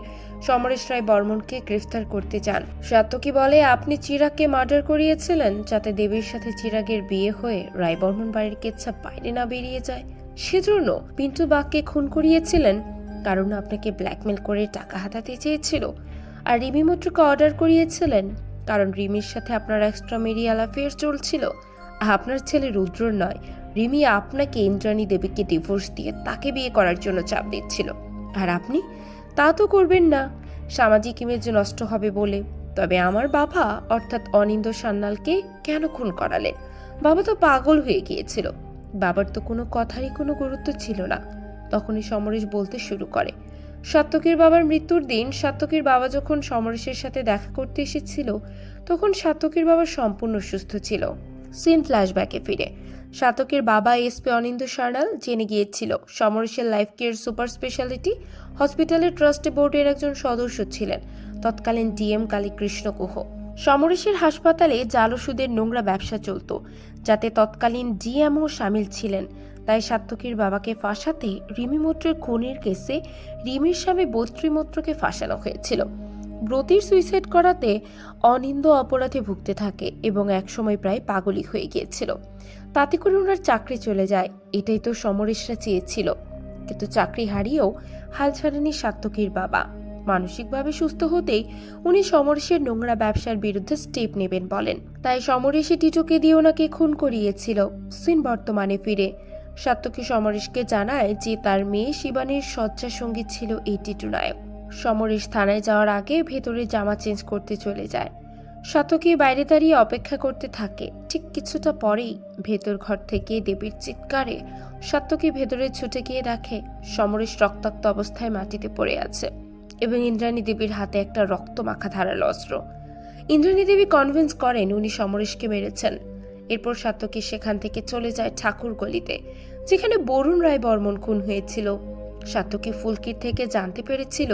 সমরেশ রায় বর্মনকে গ্রেফতার করতে চান। সাত্তকী বলে আপনি চিরাগকে মার্ডার করিয়েছিলেন যাতে দেবীর সাথে চিরাগের বিয়ে হয়ে রায় বর্মন বাড়ির কেচ্ছা বাইরে না বেরিয়ে যায়। সেজন্য পিন্টু বাগকে খুন করিয়েছিলেন কারণ আপনাকে ব্ল্যাকমেল করে টাকা হাতাতে চেয়েছিল। আর রিমি মৈত্রকে অর্ডার করিয়েছিলেন কারণ রিমির সাথে আপনার এক্সট্রা মেরিয়াল অ্যাফেয়ার চলছিল। আপনার ছেলে রুদ্রর নয়, রিমি আপনাকে ইন্দ্রাণী দেবীকে ডিভোর্স দিয়ে তাকে বিয়ে করার জন্য চাপ দিচ্ছিল, আর আপনি তা তো করবেন না, সামাজিক ইমেজ নষ্ট হবে বলে। তবে আমার বাবা অর্থাৎ অনিন্দ সান্যালকে কেন খুন করালেন? বাবা তো পাগল হয়ে গিয়েছিল, বাবার তো কোনো কথারই কোনো গুরুত্ব ছিল না। তখনই সমরেশ বলতে শুরু করে সাত্তকীর বাবার মৃত্যুর দিন সাত্তকীর বাবা যখন সমরেশের সাথে দেখা করতে এসেছিল তখন সাত্তকীর বাবা সম্পূর্ণ সুস্থ ছিল। সিন ফ্ল্যাশব্যাকে ফিরে সাত্তকীর বাবা এসপি অনিন্দ সান্যাল জেনে গিয়েছিল সমরেশের লাইফ কেয়ার সুপার স্পেশালিটি হসপিটালের ট্রাস্টি বোর্ডের একজন সদস্য ছিলেন তৎকালীন ডিএম কালীকৃষ্ণ গুহ। সমরেশের হাসপাতালে জাল ওষুধের নোংরা ব্যবসা চলত, যাতে তৎকালীন ডিএমও সামিল ছিলেন। তাই সাত্তকীর বাবাকে ফাঁসাতে রিমি মৈত্রের খুনের কেসে রিমির স্বামী বৈত্রী মৈত্রকে ফাঁসানো হয়েছিল। ব্রতির সুইসাইড করাতে অনিন্দ অপরাধে ভুগতে থাকে এবং একসময় প্রায় পাগলই হয়ে গিয়েছিল। তাতে করে ওনার চাকরি চলে যায়, এটাই তো সমরেশরা চেয়েছিল। কিন্তু চাকরি হারিয়েও হাল ছাড়েনি সাত্তকীর বাবা। মানসিকভাবে সুস্থ হতেই উনি সমরেশের নোংরা ব্যবসার বিরুদ্ধে স্টেপ নেবেন বলেন। তাই সমরেশে টিটুকে দিয়ে ওনাকে খুন করিয়েছিল। সিন বর্তমানে ফিরে সাত্তকী সমরেশকে জানায় যে তার মেয়ে শিবানীর শয্যা সঙ্গী ছিল এই টিটু নায়ক। সমরেশ থানায় যাওয়ার আগে ভেতরে জামা চেঞ্জ করতে চলে যায়। সাত্তকী বাইরে দাঁড়িয়ে অপেক্ষা করতে থাকে। ঠিক কিছুটা পরেই ভেতর ঘর থেকে দেবীর চিৎকারে সাত্তকী ভেতরে ছুটে গিয়ে দেখে সমরেশ রক্তাক্ত অবস্থায় মাটিতে পড়ে আছে এবং ইন্দ্রাণী দেবীর হাতে একটা রক্ত মাখা ধারালো অস্ত্র। ইন্দ্রাণী দেবী কনভিন্স করেন উনি সমরেশকে মেরেছেন। এরপর সাত্তকী সেখান থেকে চলে যায় ঠাকুর গলিতে, যেখানে বরুণ রায় বর্মন খুন হয়েছিল। সাত্তকী ফুলকির থেকে জানতে পেরেছিল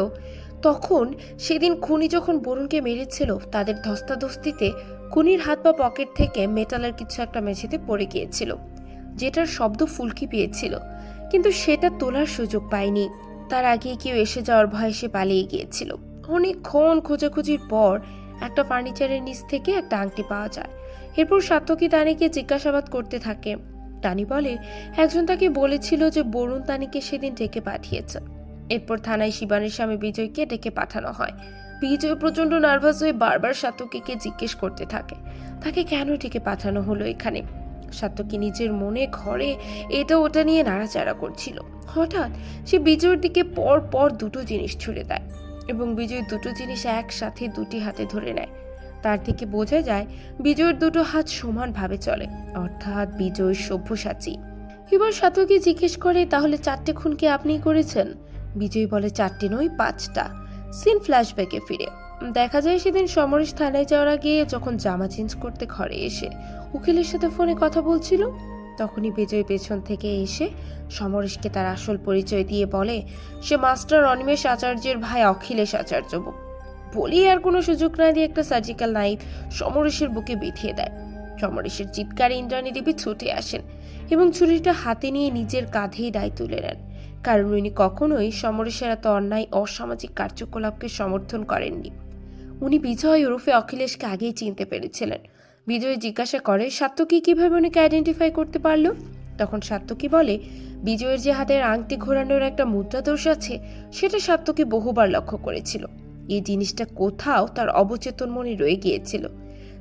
তখন সেদিন খুনি যখন বরুণকে মেরেছিল তাদের ধস্তাধস্তিতে খুনির হাত বা পকেট থেকে মেটালের কিছু একটা মেঝেতে পড়ে গিয়েছিল, যেটার শব্দ ফুলকি পেয়েছিল, কিন্তু সেটা তোলার সুযোগ পায়নি। তার আগে কেউ এসে যাওয়ার ভয়ে সে পালিয়ে গিয়েছিল। অনেকক্ষণ খোঁজাখুঁজির পর একটা ফার্নিচারের নিচ থেকে একটা আংটি পাওয়া যায়। এরপর সাত্তকী তানিকে জিজ্ঞাসাবাদ করতে থাকে। তানি বলে একজন তাকে বলেছিল যে বরুণ তানিকে সেদিন ডেকে পাঠিয়েছে। এরপর থানায় শিবানীর স্বামী বিজয়কে ডেকে পাঠানো হয়। বিজয় প্রচন্ড নার্ভাস হয়ে বারবার সাত্তকীকে জিজ্ঞেস করতে থাকে তাকে কেন ডেকে পাঠানো হলো এখানে। সাত্তকী নিজের মনে ঘরে এটা ওটা নিয়ে নাড়াচাড়া করছিল। হঠাৎ সে বিজয়ের দিকে পর পর দুটো জিনিস ছুড়ে দেয় এবং বিজয় দুটো জিনিস একসাথে দুটি হাতে ধরে নেয়। তার থেকে বোঝা যায় বিজয়ের দুটো হাত সমানভাবে চলে, অর্থাৎ বিজয় সব্যসাচী। এবার সাত্তকী জিজ্ঞেস করে তাহলে 4টে খুনকে আপনিই করেছেন? বিজয় বলে 4টে নয় 5টা। সিন ফ্ল্যাশব্যাকে ফিরে দেখা যায় সেদিন সমরেশ থানায় যাওয়ার আগে যখন জামা চেঞ্জ করতে ঘরে এসে উকিলের সাথে ফোনে কথা বলছিল, তখনই বিজয় পেছন থেকে এসে সমরেশকে তার আসল পরিচয় দিয়ে বলে সে মাস্টার অনিমেষ আচার্যের ভাই অখিলেশ আচার্য। বলি আর কোনো সুযোগ না দিয়ে একটা সার্জিক্যাল নাইফ সমরেশের বুকে বিঁধিয়ে দেয়। সমরেশের চিৎকারে ইন্দ্রাণী দেবী ছুটে আসেন এবং ছুরিটা হাতে নিয়ে নিজের কাঁধেই দায় তুলে নেন। কারণ উনি কখনোই সমরেশের এত অন্যায় অসামাজিক কার্যকলাপকে সমর্থন করেননি। উনি বিজয় ওরফে অখিলেশকে আগেই চিনতে পেরেছিলেন। বিজয় জিজ্ঞাসা করে সাত্তকী কিভাবে উনিকে আইডেন্টিফাই করতে পারলো। তখন সাত্তকী বলে বিজয়ের যে হাতের আংটি ঘোরানোর একটা মুদ্রা দোষ আছে সেটা সাত্তকী বহুবার লক্ষ্য করেছিল। এই জিনিসটা কোথাও তার অবচেতন মনে রয়ে গিয়েছিল।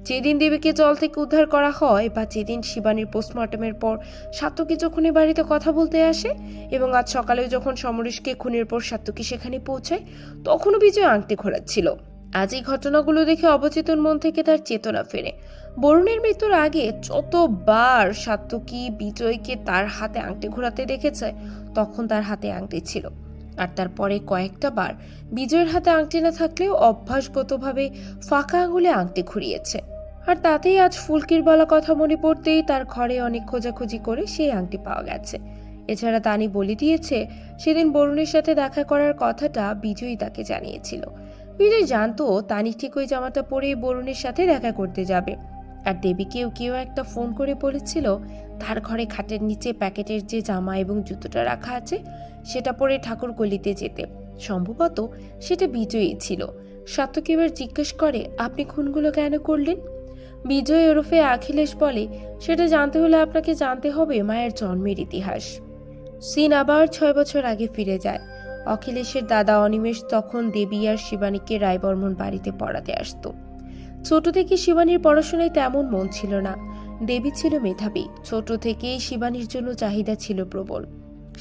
যেদিন দেবীকে জল থেকে উদ্ধার করা হয় বা যেদিন শিবানীর পোস্টমর্টমের পর সাত্তকী যখন এ বাড়িতে কথা বলতে আসে এবং আজ সকালেও যখন সমরেশকে খুনের পর সাত্তকী সেখানে পৌঁছায় তখনও বিজয় আংটি ঘোরাচ্ছিল। আজ এই ঘটনাগুলো দেখে অবচেতন মন থেকে তার চেতনা ফেরে। বরুণের মৃত্যুর আগে যতবার সাত্তকী বিজয়কে তার হাতে আংটি ঘোরাতে দেখেছে তখন তার হাতে আংটি ছিল, আর তারপরে কয়েকটা বার বিজয়ের হাতে আংটি না থাকলেও অভ্যাসগতভাবে ফাঁকা আঙুলে আংটি ঘুরিয়েছে। আর তাতেই আজ ফুলকির বলা কথা মনে পড়তেই তার ঘরে অনেক খোঁজাখুঁজি করে সেই আংটি পাওয়া গেছে। এছাড়া তানি বলে দিয়েছে সেদিন বরুণের সাথে দেখা করার কথাটা বিজয়ই তাকে জানিয়েছিল। বিজয় জানতো তানি ঠিক ওই জামাটা পরে বরুণের সাথে দেখা করতে যাবে। আর দেবীকেও কেউ একটা ফোন করে বলেছিল তার ঘরে খাটের নিচে প্যাকেটের যে জামা এবং জুতোটা রাখা আছে সেটা পরে ঠাকুর গলিতে যেতে। সম্ভবত সেটা বিজয়ই ছিল। সাত্তকী এবার জিজ্ঞেস করে আপনি খুনগুলো কেন করলেন। বিজয় ওরফে অখিলেশ বলে সেটা জানতে হলে আপনাকে জানতে হবে মায়ের জন্মের ইতিহাস। সিন আবার 6 বছর আগে ফিরে যায়। অখিলেশের দাদা অনিমেষ তখন দেবী আর শিবানীকে রায়বর্মন বাড়িতে পড়াতে আসতো। ছোট থেকে শিবানীর পড়াশোনায় তেমন মন ছিল না। দেবী ছিল মেধাবী। ছোট থেকেই শিবানীর জন্য চাহিদা ছিল প্রবল।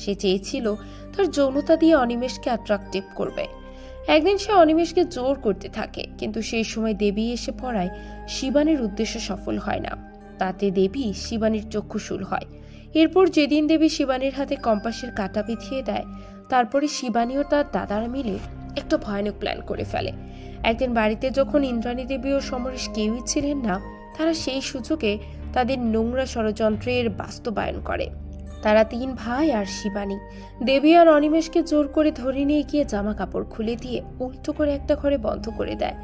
সে চেয়েছিল তার যৌনতা দিয়ে অনিমেষকে অ্যাট্রাকটিভ করবে। একদিন সে অনিমেষকে জোর করতে থাকে, কিন্তু সেই সময় দেবী এসে পড়ায় শিবানীর উদ্দেশ্য সফল হয় না। তাতে দেবী শিবানীর চক্ষুশূল হয়। এরপর যেদিন দেবী শিবানীর হাতে কম্পাসের কাঁটা বিঁধিয়ে দেয় তারপরে শিবানী ও তার দাদারা মিলে একটা ভয়ানক প্ল্যান করে ফেলে। একদিন বাড়িতে যখন ইন্দ্রাণী দেবী ও সমরেশ কেউই ছিলেন না, তারা সেই সুযোগে তাদের নোংরা ষড়যন্ত্রের বাস্তবায়ন করে। তারা 3 ভাই আর শিবানী দেবী আর অনিমেষকে জোর করে ধরে নিয়ে গিয়ে জামা কাপড় খুলে দিয়ে উল্টো করে একটা ঘরে বন্ধ করে দেয়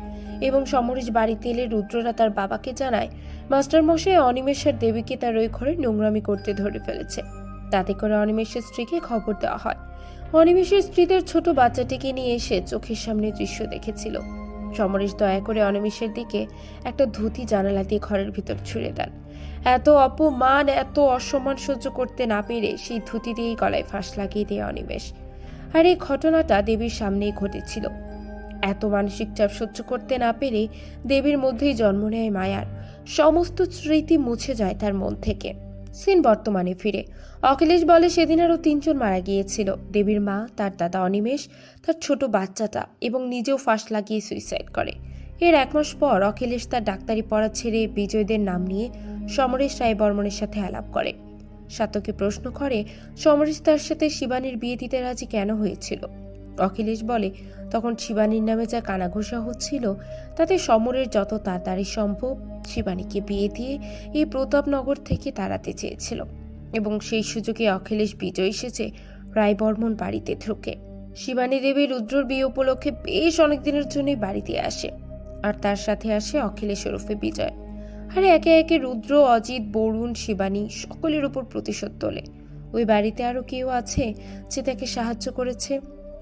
এবং সমরেশ বাড়িতে এলে রুদ্ররা তার বাবাকে জানায় মাস্টার মশাই অনিমেষ আর দেবীকে তার ওই ঘরে নোংরামি করতে ধরে ফেলেছে। তাতে করে অনিমেষের স্ত্রীকে খবর দেওয়া হয়। অনিমেষের স্ত্রীদের ছোট বাচ্চাটিকে নিয়ে এসে চোখের সামনে দৃশ্য দেখেছিল। সমরেশ দয়া করে অনিমেষের দিকে একটা ধুতি জানালা দিয়ে ঘরের ভিতর ছুঁড়ে দেন। এত অপমান এত অসম্মান সহ্য করতে না পেরে সেই ধুতি দিয়েই গলায় ফাঁস লাগিয়ে দেয় অনিমেষ। আর এই ঘটনাটা দেবীর সামনেই ঘটেছিল। এত মানসিক চাপ সহ্য করতে না পেরে দেবীর মধ্যেই জন্ম নেয় মায়ার। সমস্ত স্মৃতি মুছে যায় তার মন থেকে। সিন বর্তমানে ফিরে। অখিলেশ বলে সেদিন আরো 3 জন মারা গিয়েছিল। দেবীর মা, তার দাদা অনিমেষ, তার ছোট বাচ্চাটা এবং নিজেও ফাঁস লাগিয়ে সুইসাইড করে। এর 1 মাস পর অখিলেশ তার ডাক্তারি পড়া ছেড়ে বিজয়দের নাম নিয়ে সমরেশ রায়বর্মনের সাথে আলাপ করে। সাত্তকী প্রশ্ন করে সমরেশ তার সাথে শিবানীর বিয়ে দিতে রাজি কেন হয়েছিল। অখিলেশ বলে তখন শিবানীর নামে যা কানাঘোষা হচ্ছিল তাতে সমরের যত তাড়াতাড়ি সম্ভব শিবানীকে বিয়ে দিয়ে এই প্রতাপনগর থেকে তাড়াতে চেয়েছিল এবং সেই সুযোগে অখিলেশ বিজয় এসেছে রায়বর্মন বাড়িতে ঢুকে। শিবানী দেবী রুদ্রর বিয়ে উপলক্ষে বেশ অনেকদিনের জন্যই বাড়িতে আসে, আর তার সাথে আসে অখিলেশ ওরফে বিজয়। আর একে একে রুদ্র, অজিত, বরুণ, শিবানী সকলের উপর প্রতিশোধ তোলে। ওই বাড়িতে আরো কেউ আছে যে তাকে সাহায্য করেছে,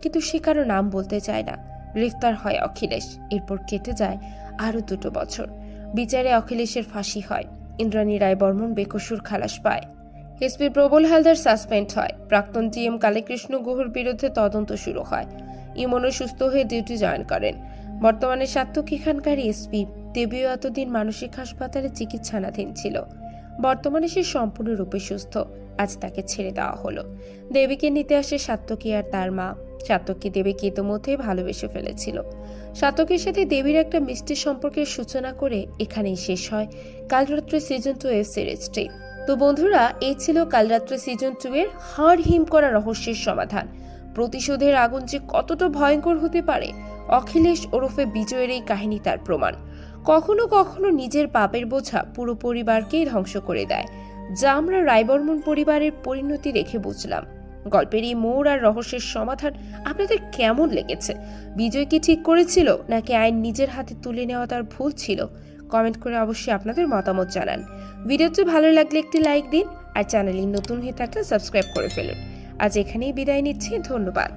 কিন্তু সে কারো নাম বলতে চায় না। গ্রেফতার হয় অখিলেশ। এরপর কেটে যায় আরো 2 বছর। বিচারে অখিলেশের ফাঁসি হয়। ইন্দ্রাণী রায়বর্মন বেকসুর খালাস পায়। এসপি প্রবল হালদার সাসপেন্ড হয়। প্রাক্তন জিএম কালীকৃষ্ণ গুহর বিরুদ্ধে তদন্ত শুরু হয়। ইমনও সুস্থ হয়ে ডিউটি জয়েন করেন। বর্তমানে সাত্তকী খানকারী এসপি। দেবীও এতদিন মানসিক হাসপাতালে চিকিৎসাধীন ছিল। বর্তমানে সে সম্পূর্ণরূপে সুস্থ। আজ তাকে ছেড়ে দেওয়া হলো। দেবীকে নিতে আসে সাত্তকী আর তার মা। সাত্তকী দেবীকে ইতোমধ্যে ভালোবেসে ফেলেছিল। সাত্তকীর সাথে দেবীর একটা মিষ্টি সম্পর্কের সূচনা করে এখানেই শেষ হয় কাল রাত্রে সিজন 2 এর সিরিজটি। তো বন্ধুরা, এই ছিল কাল রাত্রে সিজন 2 এর হাড় হিম করা রহস্যের সমাধান। প্রতিশোধের আগুন যে কতটা ভয়ঙ্কর হতে পারে, অখিলেশ ওরফে বিজয়ের এই কাহিনী তার প্রমাণ। কখনো কখনো নিজের পাপের বোঝা পুরো পরিবারকেই ধ্বংস করে দেয়, যা আমরা রায়বর্মন পরিবারের পরিণতি দেখে বুঝলাম। গল্পের এই মোড় আর রহস্যের সমাধান আপনাদের কেমন লেগেছে? বিজয় কি ঠিক করেছিল নাকি আইন নিজের হাতে তুলে নেওয়া তার ভুল ছিল? কমেন্ট করে অবশ্যই আপনাদের মতামত জানান। ভিডিওটি ভালো লাগলে একটি লাইক দিন, আর চ্যানেলে নতুন হয়ে থাকলে সাবস্ক্রাইব করে ফেলুন। আজ এখানেই বিদায় নিচ্ছি, ধন্যবাদ।